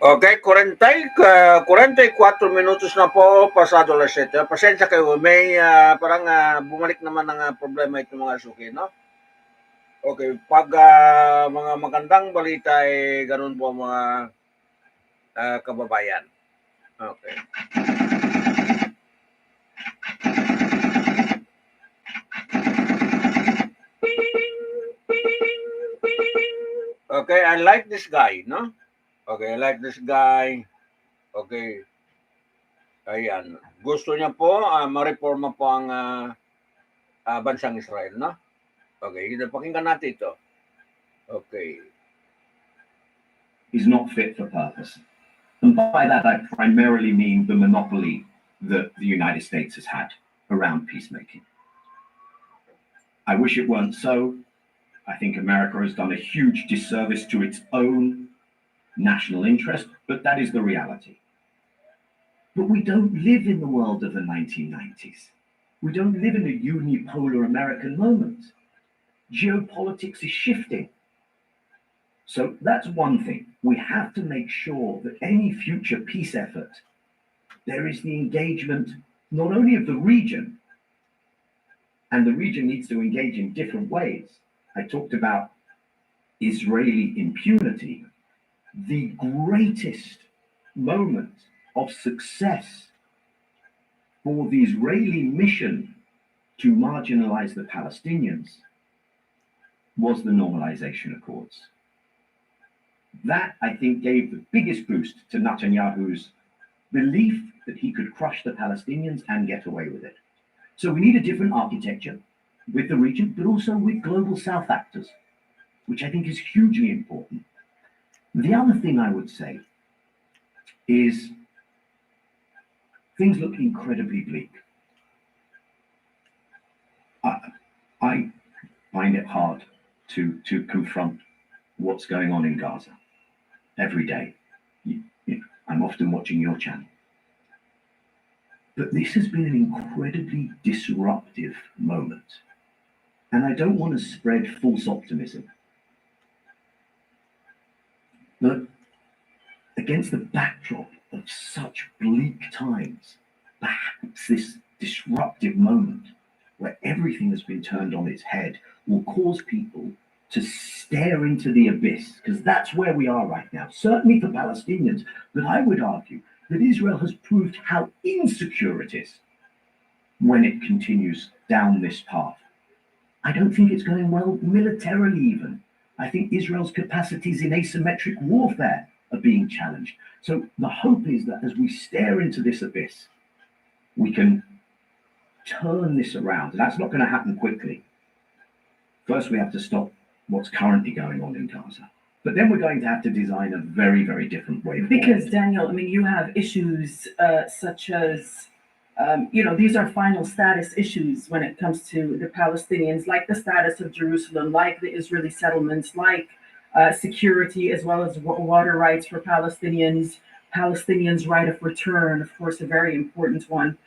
[SPEAKER 2] Okay, 44 minutos na po, pasado alas 7. Pasensya kayo, may parang bumalik naman ng problema itong mga suki, no? Okay, pag mga magandang balita ay ganun po mga kababayan. Okay. Okay, I like this guy, no? Okay, I like this guy. Okay. Ayan. Gusto niya po ma-reforma po ang bansang Israel, no? Okay, pakinggan natin ito. Okay.
[SPEAKER 3] Is not fit for purpose. And by that, I primarily mean the monopoly that the United States has had around peacemaking. I wish it weren't so. I think America has done a huge disservice to its own national interest, but that is the reality. But we don't live in the world of the 1990s. We don't live in a unipolar American moment. Geopolitics is shifting. So that's one thing. We have to make sure that any future peace effort, there is the engagement not only of the region, and the region needs to engage in different ways. I talked about Israeli impunity. The greatest moment of success for the Israeli mission to marginalize the Palestinians was the normalization accords. That, I think, gave the biggest boost to Netanyahu's belief that he could crush the Palestinians and get away with it. So we need a different architecture with the region, but also with global South actors, which I think is hugely important. The other thing I would say is things look incredibly bleak. I find it hard to confront what's going on in Gaza every day. I'm often watching your channel. But this has been an incredibly disruptive moment. And I don't want to spread false optimism. But against the backdrop of such bleak times, perhaps this disruptive moment where everything has been turned on its head will cause people to stare into the abyss, because that's where we are right now, certainly for Palestinians. But I would argue that Israel has proved how insecure it is when it continues down this path. I don't think it's going well militarily even. I think Israel's capacities in asymmetric warfare are being challenged. So the hope is that as we stare into this abyss, we can turn this around. And that's not going to happen quickly. First, we have to stop what's currently going on in Gaza. But then we're going to have to design a very, very different way forward.
[SPEAKER 4] Because, Daniel, I mean, you have issues such as, these are final status issues when it comes to the Palestinians, like the status of Jerusalem, like the Israeli settlements, like security, as well as water rights for Palestinians, Palestinians' right of return, of course, a very important one.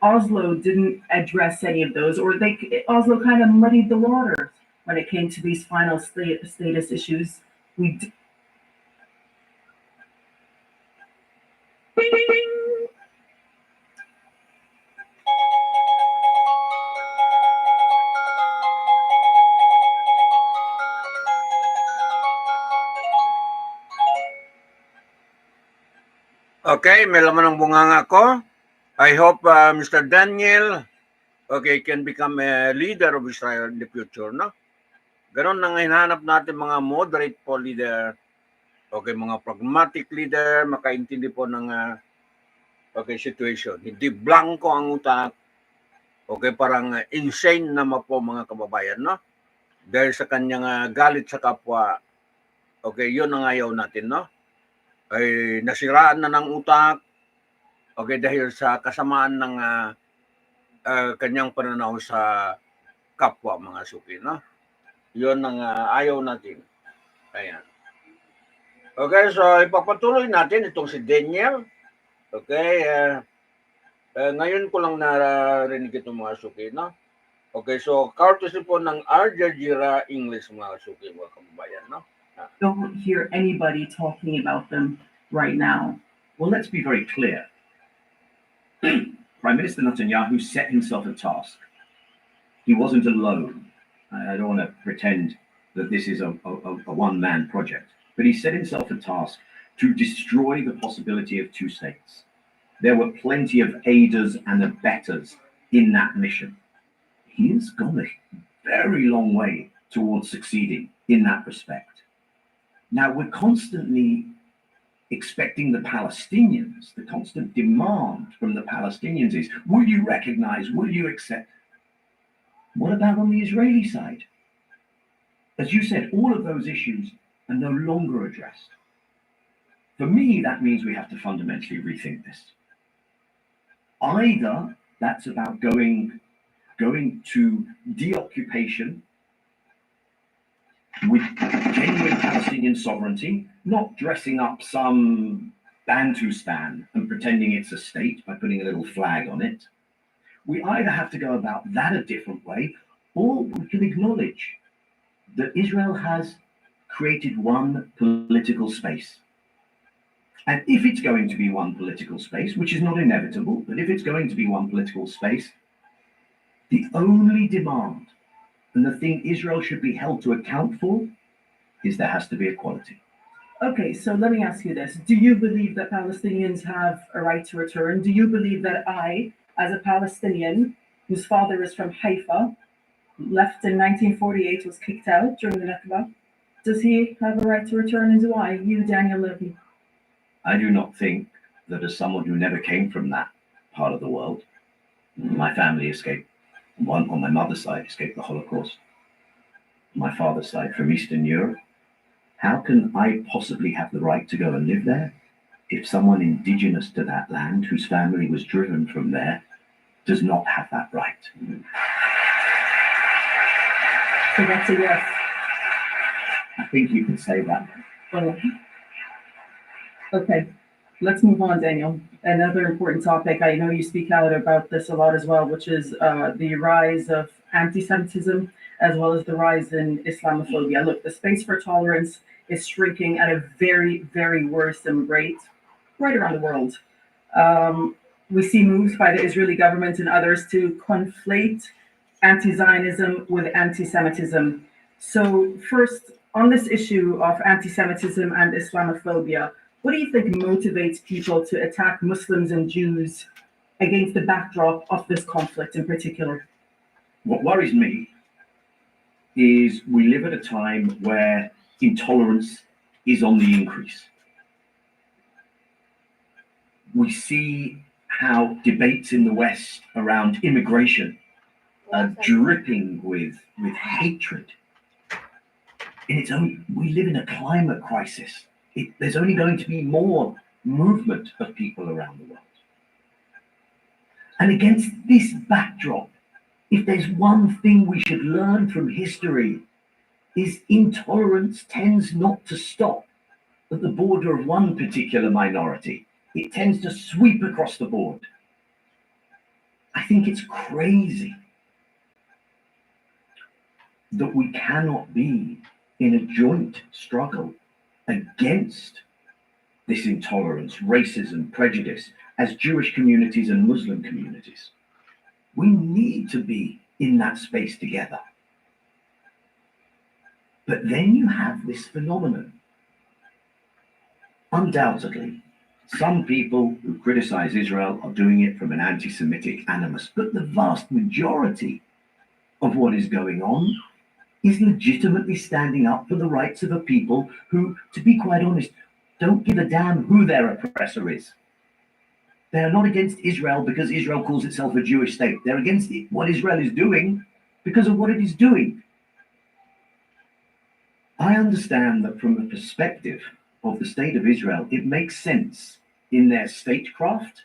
[SPEAKER 4] Oslo didn't address any of those, or Oslo kind of muddied the waters when it came to these final status issues.
[SPEAKER 2] Okay, may laman ng bunganga ko. I hope Mr. Daniel, can become a leader of Israel in the future, no? Ganon nang hinahanap natin mga moderate po leader, mga pragmatic leader, makaintindi po ng situation. Hindi blanco ang utak, parang insane naman po mga kababayan, no? Dahil sa kanyang galit sa kapwa, yun ang ayaw natin, no? Ay nasiraan na ng utak, dahil sa kasamaan ng kanyang pananaw sa kapwa mga suki, no? Yun ang ayaw natin. Ayan. Okay, so ipapatuloy natin itong si Daniel. Okay, ngayon ko lang narinig itong mga suki, no? Okay, so courtesy po ng Al Jazeera English mga suki, mga kababayan, no?
[SPEAKER 4] Don't hear anybody talking about them right now.
[SPEAKER 3] Well, let's be very clear. Prime Minister Netanyahu set himself a task. He wasn't alone. I don't want to pretend that this is a one-man project, but he set himself a task to destroy the possibility of two states. There were plenty of aiders and abettors in that mission. He has gone a very long way towards succeeding in that respect. Now, we're constantly expecting the Palestinians, the constant demand from the Palestinians is, will you recognize, will you accept? What about on the Israeli side? As you said, all of those issues are no longer addressed. For me, that means we have to fundamentally rethink this. Either that's about going to deoccupation with genuine Palestinian sovereignty, not dressing up some Bantustan and pretending it's a state by putting a little flag on it. We either have to go about that a different way, or we can acknowledge that Israel has created one political space. And if it's going to be one political space, which is not inevitable, but if it's going to be one political space, the only demand and the thing Israel should be held to account for is there has to be equality.
[SPEAKER 4] Okay, so let me ask you this. Do you believe that Palestinians have a right to return? Do you believe that I, as a Palestinian whose father is from Haifa, left in 1948, was kicked out during the Nakba, does he have a right to return? And do I, you, Daniel Levy?
[SPEAKER 3] I do not think that as someone who never came from that part of the world, my family escaped. One on my mother's side escaped the Holocaust. My father's side from Eastern Europe how can I possibly have the right to go and live there if someone indigenous to that land, whose family was driven from there, does not have that right?
[SPEAKER 4] So that's a yes.
[SPEAKER 3] I think you can say that.
[SPEAKER 4] Well, okay, let's move on, Daniel. Another important topic, I know you speak out about this a lot as well, which is the rise of anti-Semitism, as well as the rise in Islamophobia. Look, the space for tolerance is shrinking at a very, very worrisome rate right around the world. We see moves by the Israeli government and others to conflate anti-Zionism with anti-Semitism. So first, on this issue of anti-Semitism and Islamophobia, what do you think motivates people to attack Muslims and Jews against the backdrop of this conflict in particular?
[SPEAKER 3] What worries me is we live at a time where intolerance is on the increase. We see how debates in the West around immigration are dripping with hatred. And we live in a climate crisis. There's only going to be more movement of people around the world. And against this backdrop, if there's one thing we should learn from history, is intolerance tends not to stop at the border of one particular minority. It tends to sweep across the board. I think it's crazy that we cannot be in a joint struggle against this intolerance, racism, prejudice, as Jewish communities and Muslim communities. We need to be in that space together. But then you have this phenomenon. Undoubtedly, some people who criticize Israel are doing it from an anti-Semitic animus, but the vast majority of what is going on is legitimately standing up for the rights of a people who, to be quite honest, don't give a damn who their oppressor is. They are not against Israel because Israel calls itself a Jewish state. They're against what Israel is doing because of what it is doing. I understand that from the perspective of the state of Israel, it makes sense in their statecraft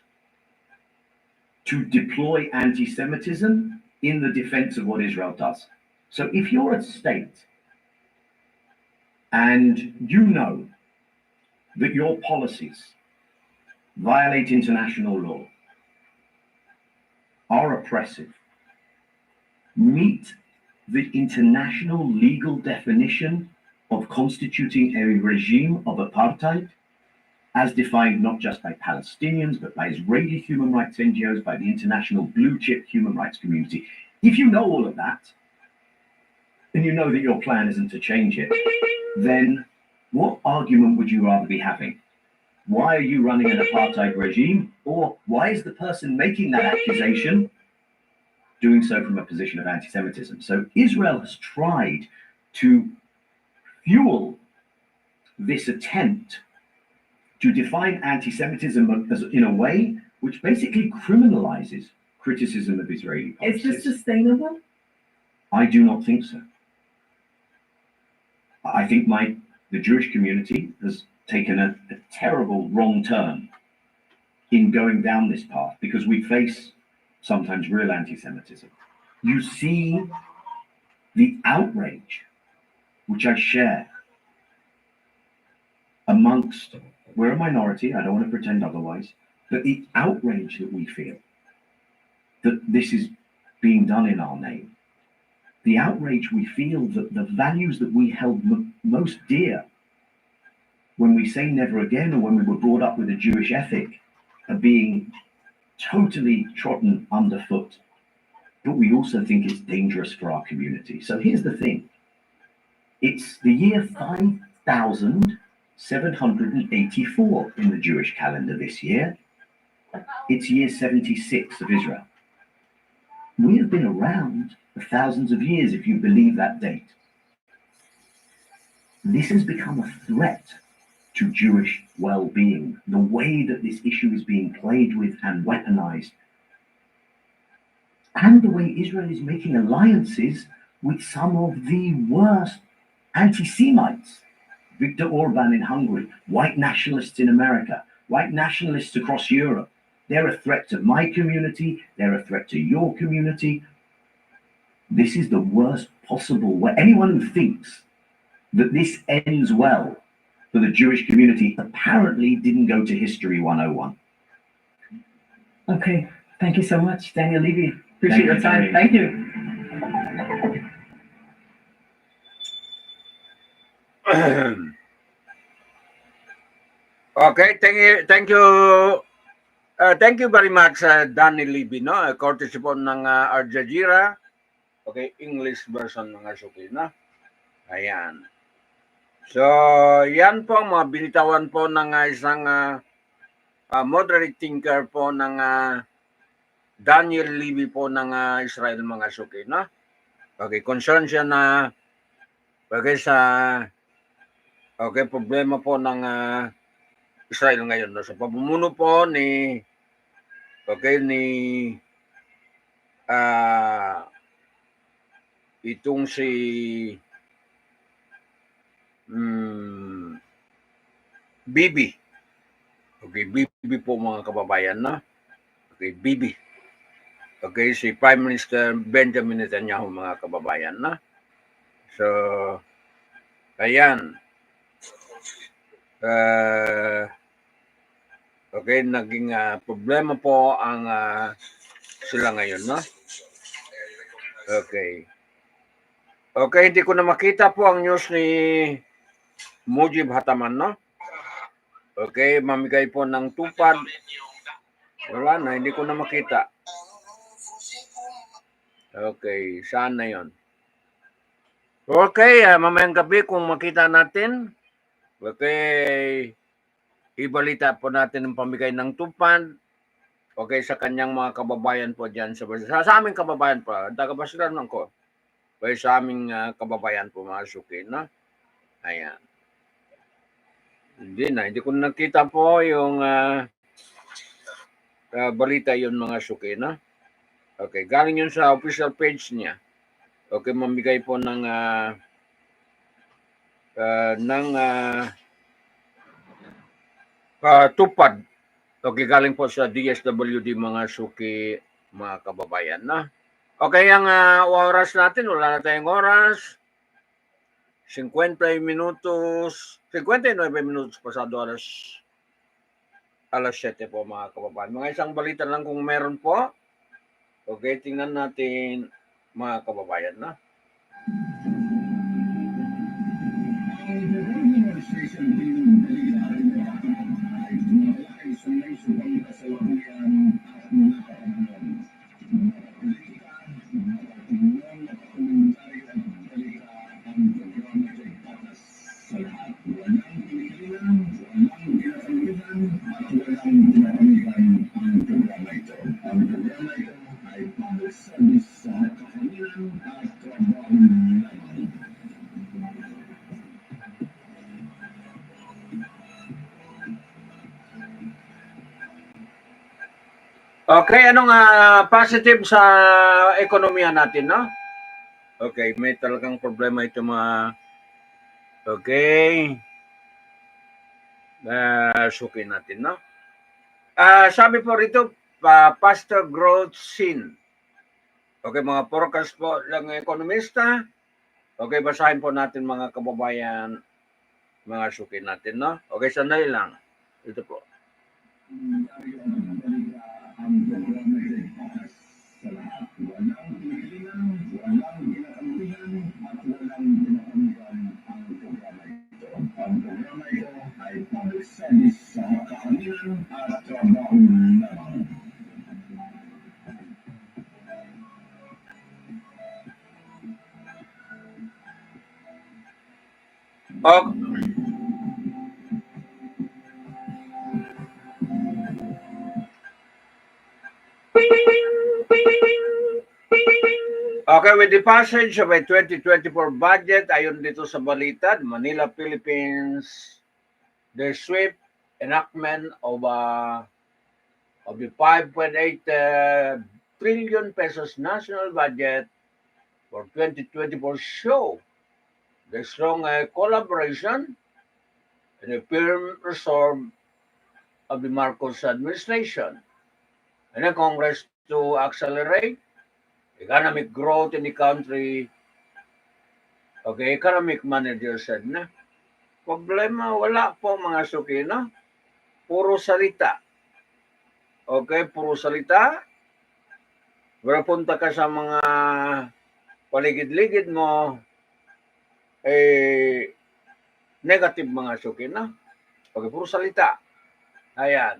[SPEAKER 3] to deploy anti-Semitism in the defense of what Israel does. So if you're a state and you know that your policies violate international law, are oppressive, meet the international legal definition of constituting a regime of apartheid, as defined not just by Palestinians, but by Israeli human rights NGOs, by the international blue chip human rights community. If you know all of that, and you know that your plan isn't to change it, then what argument would you rather be having? Why are you running an apartheid regime? Or why is the person making that accusation doing so from a position of anti-Semitism? So Israel has tried to fuel this attempt to define anti-Semitism as in a way which basically criminalizes criticism of Israeli policies.
[SPEAKER 4] Is this sustainable?
[SPEAKER 3] I do not think so. I think the Jewish community has taken a terrible wrong turn in going down this path because we face sometimes real anti-Semitism. You see the outrage, which I share, amongst, we're a minority, I don't want to pretend otherwise, but the outrage that we feel that this is being done in our name, the outrage we feel that the values that we held most dear when we say never again or when we were brought up with a Jewish ethic are being totally trodden underfoot. But we also think it's dangerous for our community. So here's the thing. It's the year 5,784 in the Jewish calendar this year. It's year 76 of Israel. We have been around for thousands of years, if you believe that date. This has become a threat to Jewish well-being, the way that this issue is being played with and weaponized, and the way Israel is making alliances with some of the worst anti-Semites Viktor Orban in Hungary, white nationalists in America, white nationalists across Europe. They're a threat to my community. They're a threat to your community. This is the worst possible way. Anyone who thinks that this ends well for the Jewish community apparently didn't go to History 101.
[SPEAKER 4] Okay, thank you so much, Daniel Levy. Appreciate your time.
[SPEAKER 3] Thank you.
[SPEAKER 2] Okay, thank you very much, Danny Levy, no? Courtesy po ng Al Jazeera. Okay, English version mga suki, no? Ayan. So, yan po mga binitawan po ng isang moderate thinker po ng Daniel Levy po ng Israel mga suki, no? Okay, concern siya na okay, problema po ng Israel ngayon, no? Sa pamumuno po ni itong si Bibi. Okay, Bibi po mga kababayan, no? Okay, Bibi. Okay, si Prime Minister Benjamin Netanyahu mga kababayan, no? So, ayan. Okay, naging problema po ang sila ngayon, no? Okay. Okay, hindi ko na makita po ang news ni Mujib Hataman, no? Okay, mamigay po ng tupad. Wala na, hindi ko na makita. Okay, saan na yon? Okay, mamayang gabi kung makita natin. Okay, ibalita po natin ang pamigay ng tupad. Okay, sa kanyang mga kababayan po dyan. Sa aming kababayan po. Taga-Basilan lang ko. Okay, sa aming kababayan po mga suki, no? Ayan. Hindi ko nakita po yung balita yun mga suki, no? Okay, galing yun sa official page niya. Okay, mamigay po ng tupad. Okay, galing po sa DSWD mga suki, mga kababayan, no? Okay, ang oras natin, wala na tayong oras. 59 minutos pasado alas 7 po mga kababayan. Mga isang balita lang kung meron po. Okay, tingnan natin mga kababayan, no? Okay, anong positive sa ekonomiya natin, no? Okay, may talagang problema ito mga suki natin, no? Sabi po rito, faster growth seen. Okay, mga forecast po ng ekonomista. Okay, basahin po natin mga kababayan, mga suki natin, no? Okay, sandali lang. Ito po. Okay, with the passage of a 2024 budget, ayon dito sa balita, Manila, Philippines, the swift enactment of the 5.8 trillion pesos national budget for 2024 show the strong collaboration the firm resolve of the Marcos administration and the Congress to accelerate economic growth in the country. Okay, economic manager said na, problema wala po mga suki, no? Puro salita. Okay, puro salita. Pero punta ka sa mga paligid-ligid mo, negative mga suki, no? Okay, puro salita. Ayan.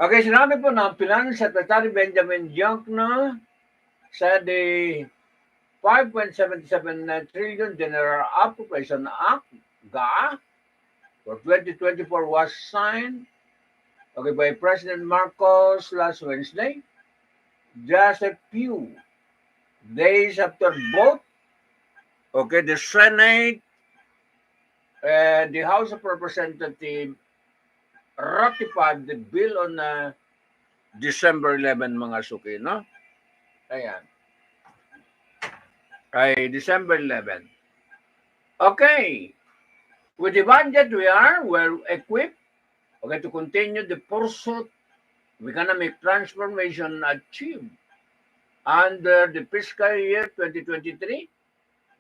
[SPEAKER 2] Okay, sinabi po ng Finance Secretary Benjamin Junk na sa the 5.77 trillion General Appropriation Act, GA, for 2024 was signed by President Marcos last Wednesday, just a few days after both the Senate and the House of Representatives ratified the bill on December 11, mga suki, no? Ayan. Ay, December 11. Okay. With the budget, we are well equipped to continue the pursuit of economic transformation achieved under the fiscal year 2023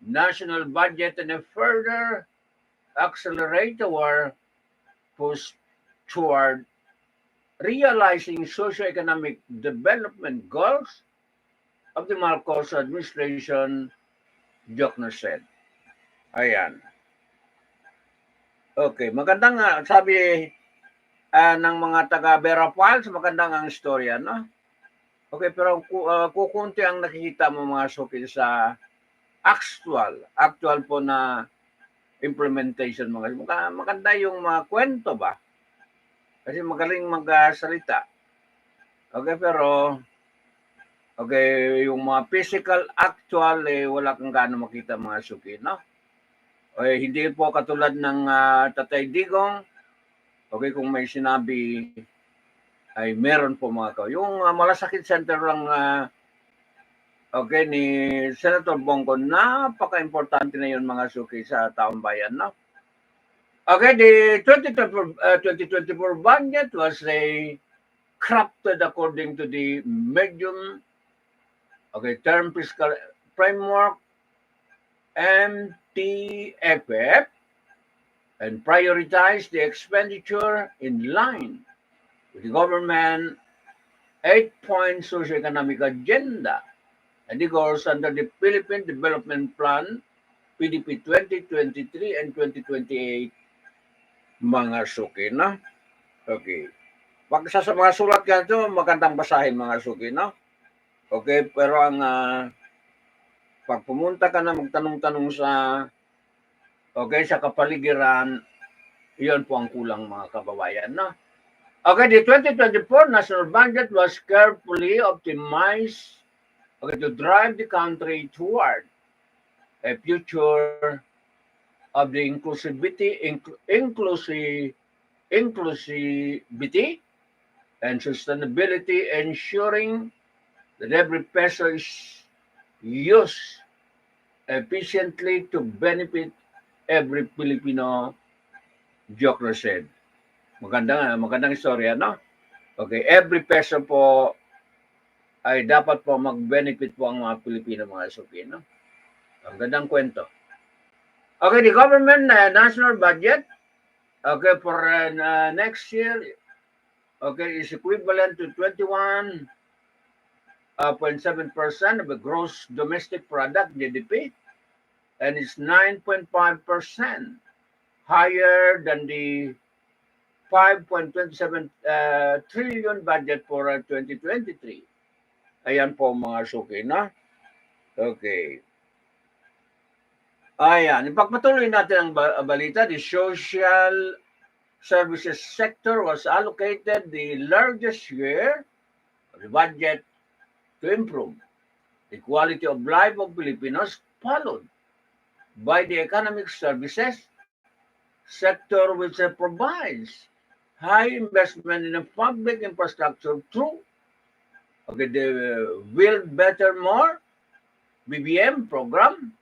[SPEAKER 2] national budget and a further accelerate our push toward realizing socio-economic development goals of the Marcos administration, Jokno said. Ayan. Okay, magandang sabi ng mga taga-Vera Files, magandang ang istorya, no? Okay, pero kukunti ang nakikita mo mga suki sa actual po na implementation mga. Maganda yung mga kwento ba? Kasi magaling magsalita. Okay, pero yung mga physical actual wala kang gaano makita mga suki, no? Hindi po katulad ng Tatay Digong. Okay, kung may sinabi ay meron po mga ka. Yung Malasakit Center lang ni Senator Bongo, napaka-importante na yun mga suki sa taong bayan, no? Okay, the 2024 budget was crafted according to the medium term fiscal framework MTFF and prioritize the expenditure in line with the government 8-point socio-economic agenda and the goals under the Philippine Development Plan, PDP 2023 and 2028, mga suki, no? Okay. Pag sa mga sulat ka ito, magandang basahin mga suki, no? Okay, pero ang pag pumunta ka na magtanong-tanong sa sa kapaligiran, iyon po ang kulang mga kababayan, no? Okay, the 2024 national budget was carefully optimized to drive the country toward a future of the inclusivity and sustainability, ensuring that every peso is used efficiently to benefit every Filipino, Jokno said. Magandang istorya, no? Okay, every peso po ay dapat po mag-benefit po ang mga Pilipino, mga suki, no? Ang gandang kwento. Okay, the government national budget for next year is equivalent to 21.7% of the gross domestic product, GDP, and it's 9.5% higher than the 5.27 trillion budget for 2023. Ayan po mga suki, na? Okay. Ayan, ipagpatuloy natin ang balita. The social services sector was allocated the largest share of the budget to improve the quality of life of Filipinos, followed by the economic services sector, which provides high investment in the public infrastructure through the Build Better More BBM program.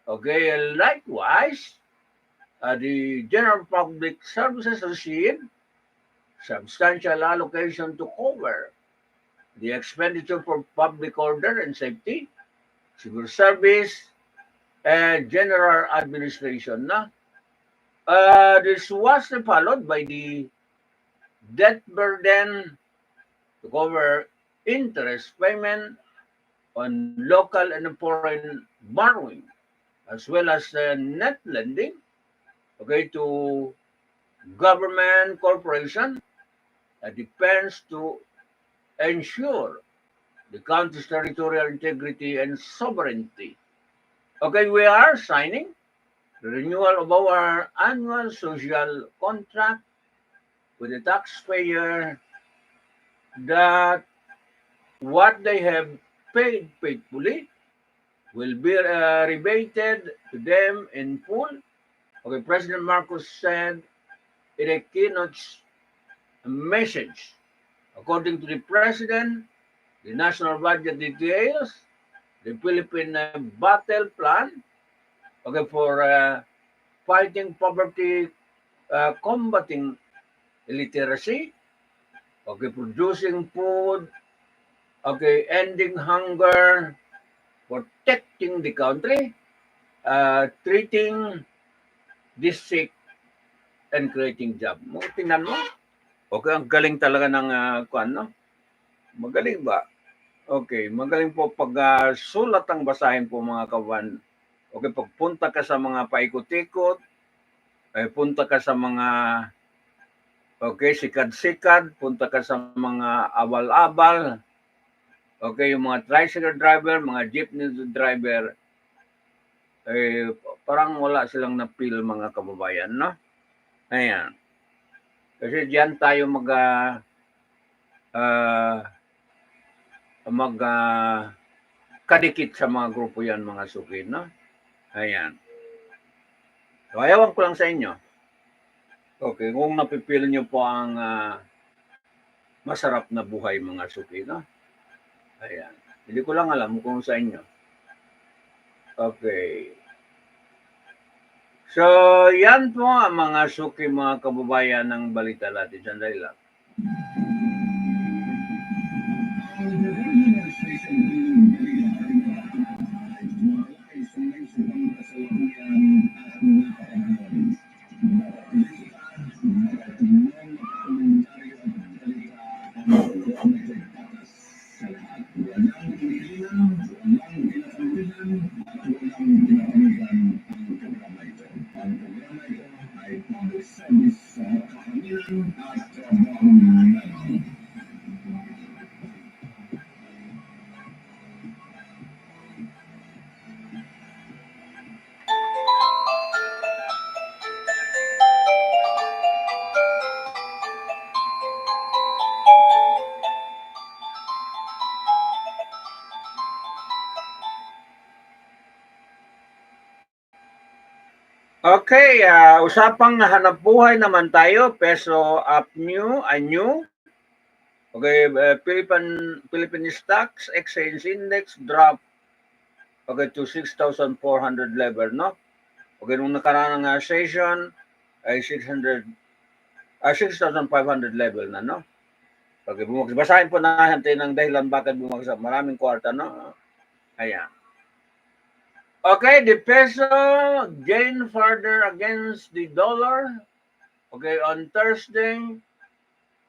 [SPEAKER 2] Okay, likewise, the general public services received substantial allocation to cover the expenditure for public order and safety, civil service, and general administration. This was followed by the debt burden to cover interest payment on local and foreign borrowing, as well as net lending, to government corporation that depends to ensure the country's territorial integrity and sovereignty. We are signing the renewal of our annual social contract with the taxpayer that what they have paid faithfully will be rebated to them in full. President Marcos said in a keynote message, according to the president, the national budget details the Philippine battle plan for fighting poverty, combating illiteracy, producing food, ending hunger, protecting the country, treating the sick, and creating job. Tingnan mo. Ang galing talaga ng no? Magaling ba? Magaling po pag sulat ang basahin po mga kawan. Pagpunta ka sa mga paikot-ikot, punta ka sa mga sikad-sikad, punta ka sa mga abal-abal, yung mga tricycle driver, mga jeepney driver, parang wala silang na-feel mga kababayan, no? Ayan. Kasi diyan tayo kadikit sa mga grupo yan, mga suki, no? Ayan. So, ayawan ko lang sa inyo. Kung napipil nyo po ang masarap na buhay, mga suki, no? Ayan. Hindi ko lang alam kung sa inyo. So, yan po ang mga suki, mga kababayan ng balita natin. Sandali lang. Usapang hanap buhay naman tayo. Peso anyo. Philippine Stocks Exchange Index drop to 6,400 level, no? Nung nakaraan ng session ay 6,500 level na, no? Basahin po natin ng dahilan bakit bumagsak. Maraming kwarta, no? Ayan. The peso gained further against the dollar, on Thursday,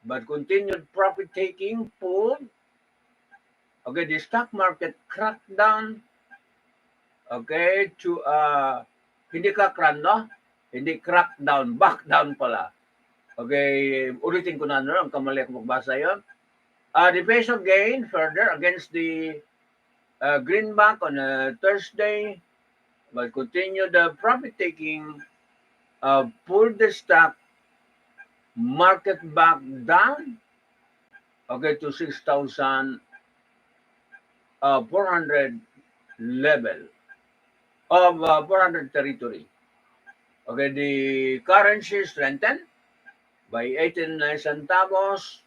[SPEAKER 2] but continued profit-taking pulled. The stock market cracked down, to, hindi crack no? Hindi crack down, back down pala. Ulitin ko na, ang kamali ko magbasa yun. The peso gained further against the greenback on Thursday, but continued the profit-taking, pulled the stock market back down, to 6,400 level of 400 territory. The currency strengthened by 18 centavos,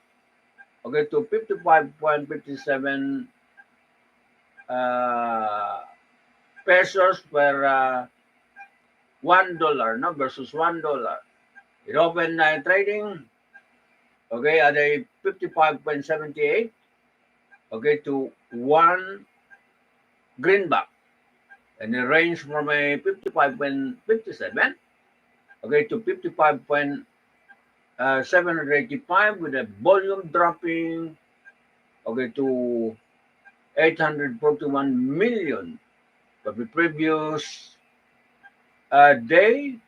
[SPEAKER 2] to 55.57 pesos per $1, no, versus $1. It opened trading, okay, at a 55.78, okay, to 1 greenback. And it ranged from a 55.57, okay, to 55.785 with a volume dropping, okay, to 841 million. But the previous day,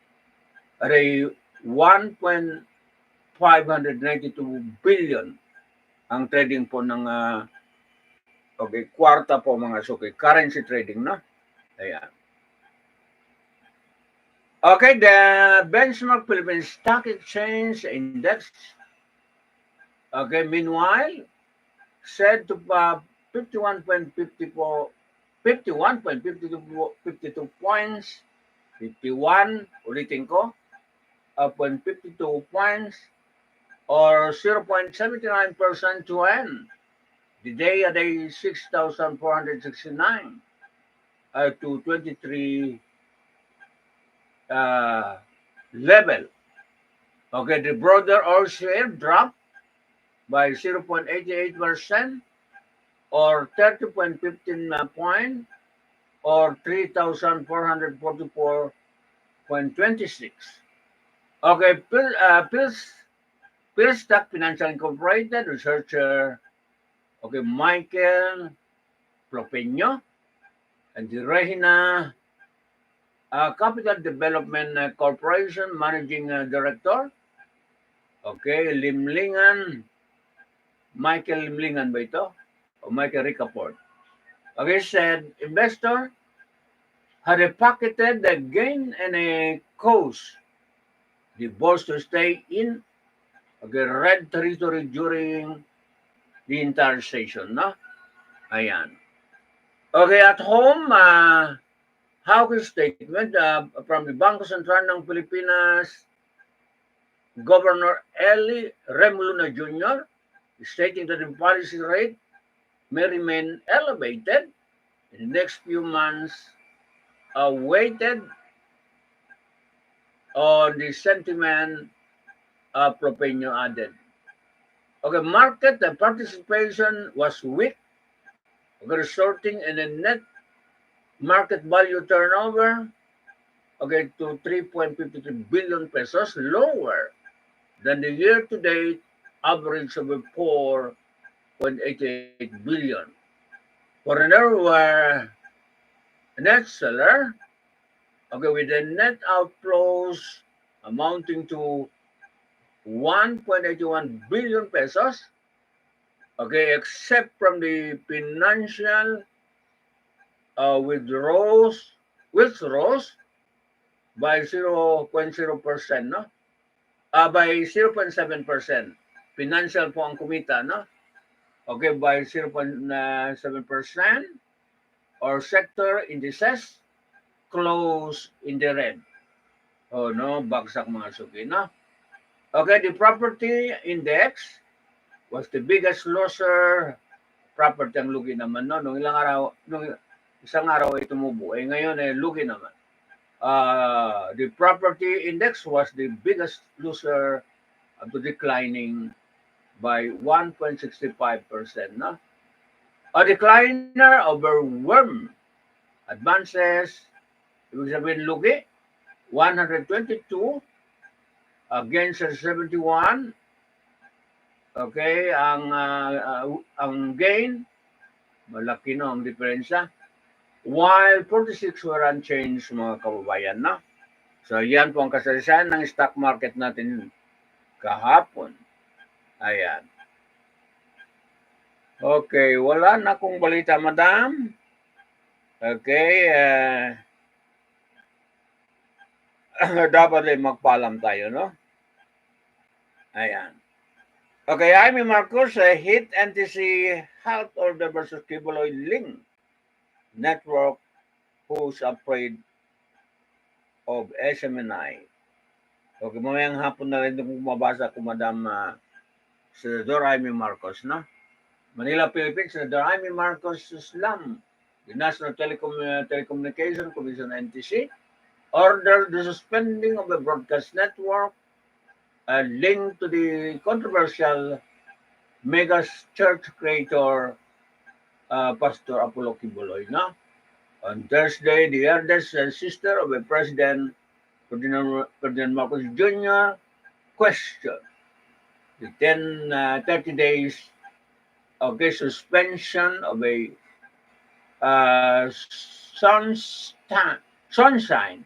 [SPEAKER 2] at a 1.592 billion ang trading po ng okay, kwarta po mga suki. Currency trading, no? Ayan. Okay, the benchmark Philippine Stock Exchange Index, okay, meanwhile, said to 51.52 points, 51, ulitin ko, 0.52 points, or 0.79% to end the day at a 6,469 to 23 level. Okay, the broader oil share dropped by 0.88% or 30.15 point or 3,444.26. Okay, Stock Financial Incorporated researcher, okay, Michael Propeño, and the Regina Capital Development Corporation Managing Director, okay, Michael Limlingan ba ito? O Michael Ricaport. Okay, said investor had pocketed the gain and a cause the boss to stay in okay, red territory during the entire session, no? Ayan. Okay, at home, hawkish statement from the Bangko Sentral ng Pilipinas, Governor Eli Remolina Jr., stating that the policy rate may remain elevated in the next few months, weighted on the sentiment Propeño added. Okay, market participation was weak, resulting in a net market value turnover, okay, to 3.53 billion pesos, lower than the year-to-date average of 4.88 billion. Foreigner were a net seller, okay, with the net outflows amounting to 1.81 billion pesos, okay, except from the financial withdrawals by 0.0%, no? By 0.7%. Financial po ang kumita, no? Okay, by 0.7%, or sector indices close in the red. Oh no, bagsak mga suki, no? Okay, the property index was the biggest loser. Property ang lugi naman, no? Nung isang araw ay tumubo. Ngayon ay lugi naman. The property index was the biggest loser to declining by 1.65%, no? A decliner overwhelmed advances, ibig sabihin lugi, 122 against 71. Okay, ang gain, malaki no ang diferensya. While 46 were unchanged, mga kababayan, no? So, yan po ang kasaysayan ng stock market natin kahapon. Ayan. Okay, wala na akong balita, madam. Okay, dapat ay magpaalam tayo, no? Ayan. Okay, Jaime Marcos, hit NTC Health Order versus Kibuloy Link Network who's afraid of SMNI. Okay, mamayang hapon na rin kung mabasa ko, Madam Senador Jaime Marcos, no? Manila, Philippines, Senador Jaime Marcos Islam, the National Telecommunication Commission, NTC, ordered the suspending of the broadcast network linked to the controversial mega church creator Pastor Apollo Kibuloy. No? On Thursday, the eldest sister of the President Ferdinand Marcos Jr. questioned the 30 days suspension of a sunshine, sunshine,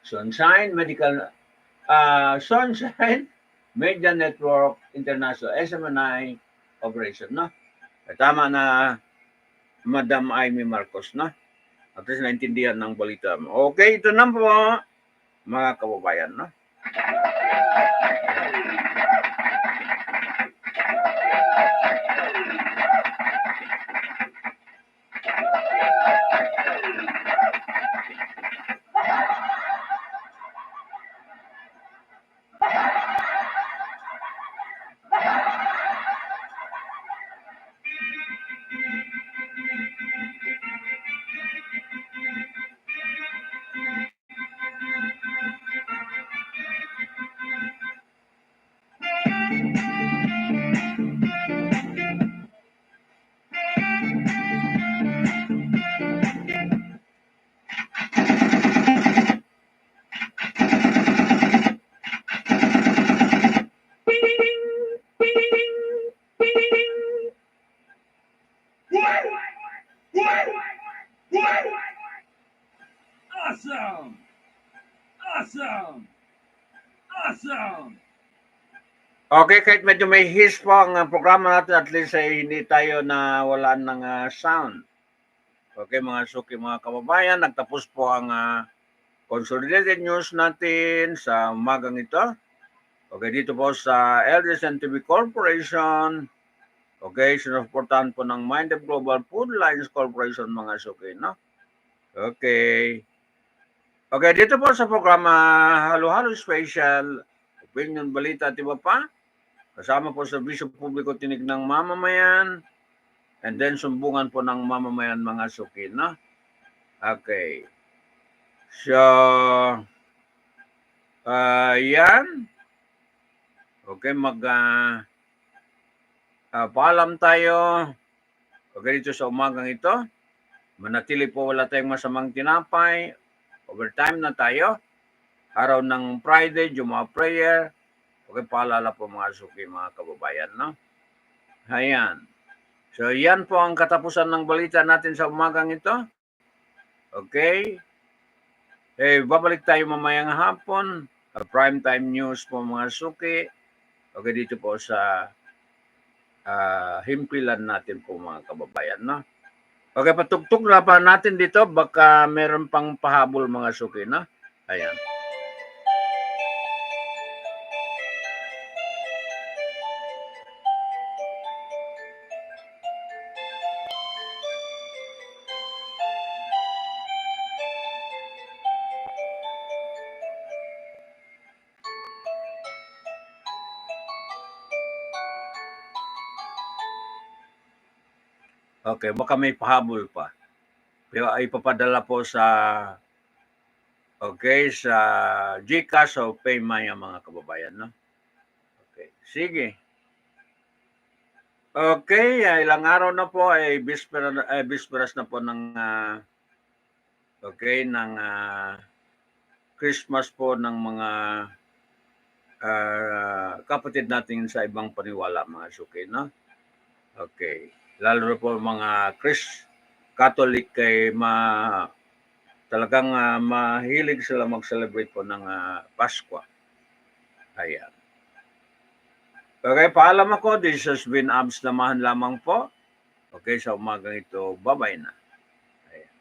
[SPEAKER 2] sunshine medical, sunshine media network international SMNI operation, no? Tama na Madam Amy Marcos, no? At least naintindihan ng balita mo. Okay, ito na po mga kababayan, no?
[SPEAKER 1] Awesome! Awesome! Awesome!
[SPEAKER 2] Okay, kahit medyo may hiss po ang programa natin, at least ay hindi tayo na wala ng sound. Okay, mga suki, mga kababayan, nagtapos po ang Consolidated News natin sa umagang ito. Okay, dito po sa ADLSNTV Corporation. Okay, sinusuportahan po ng Mind of Global Food Lines Corporation, mga suki, no? Okay. Okay, dito po sa programa Halo-Halo Special, Opinion, Balita at iba pa. Kasama po sa Bisyo Publiko Tinig ng Mamamayan. And then sumbungan po ng mamamayan, mga suki, no? Okay. So, yan. Okay, paalam tayo. Okay, dito sa umagang ito. Manatili po wala tayong masamang tinapay. Overtime na tayo. Araw ng Friday, Juma prayer. Okay, paalala po mga suki, mga kababayan, no? Ayan. So, yan po ang katapusan ng balita natin sa umagang ito. Okay. Babalik tayo mamayang hapon. Prime time news po mga suki. Okay, dito po sa himpilan natin po mga kababayan, no? Okay, patugtog na pa natin dito. Baka meron pang pahabol mga suki, no? Ayan. Okay, baka may pahabol pa. Pero ay papadala po sa sa GCash o Paymaya, mga kababayan, no? Okay, sige. Okay, ilang araw na po ay bisperas na po ng ng Christmas po ng mga kapatid natin sa ibang paniwala, mga suki, no? Okay. Lalo na po mga Catholic kay talagang mahilig sila mag-celebrate po ng Pasko. Ayan. Okay, paalam ako. This has been Abs Lamahan lamang po. Okay, sa umagang ito. Bye-bye na. Ayan.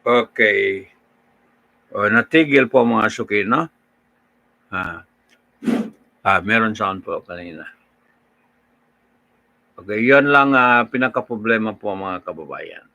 [SPEAKER 2] Okay. Natigil po mga suki, no? Meron sound po kanina. Okay, yun lang pinaka-problema po mga kababayan.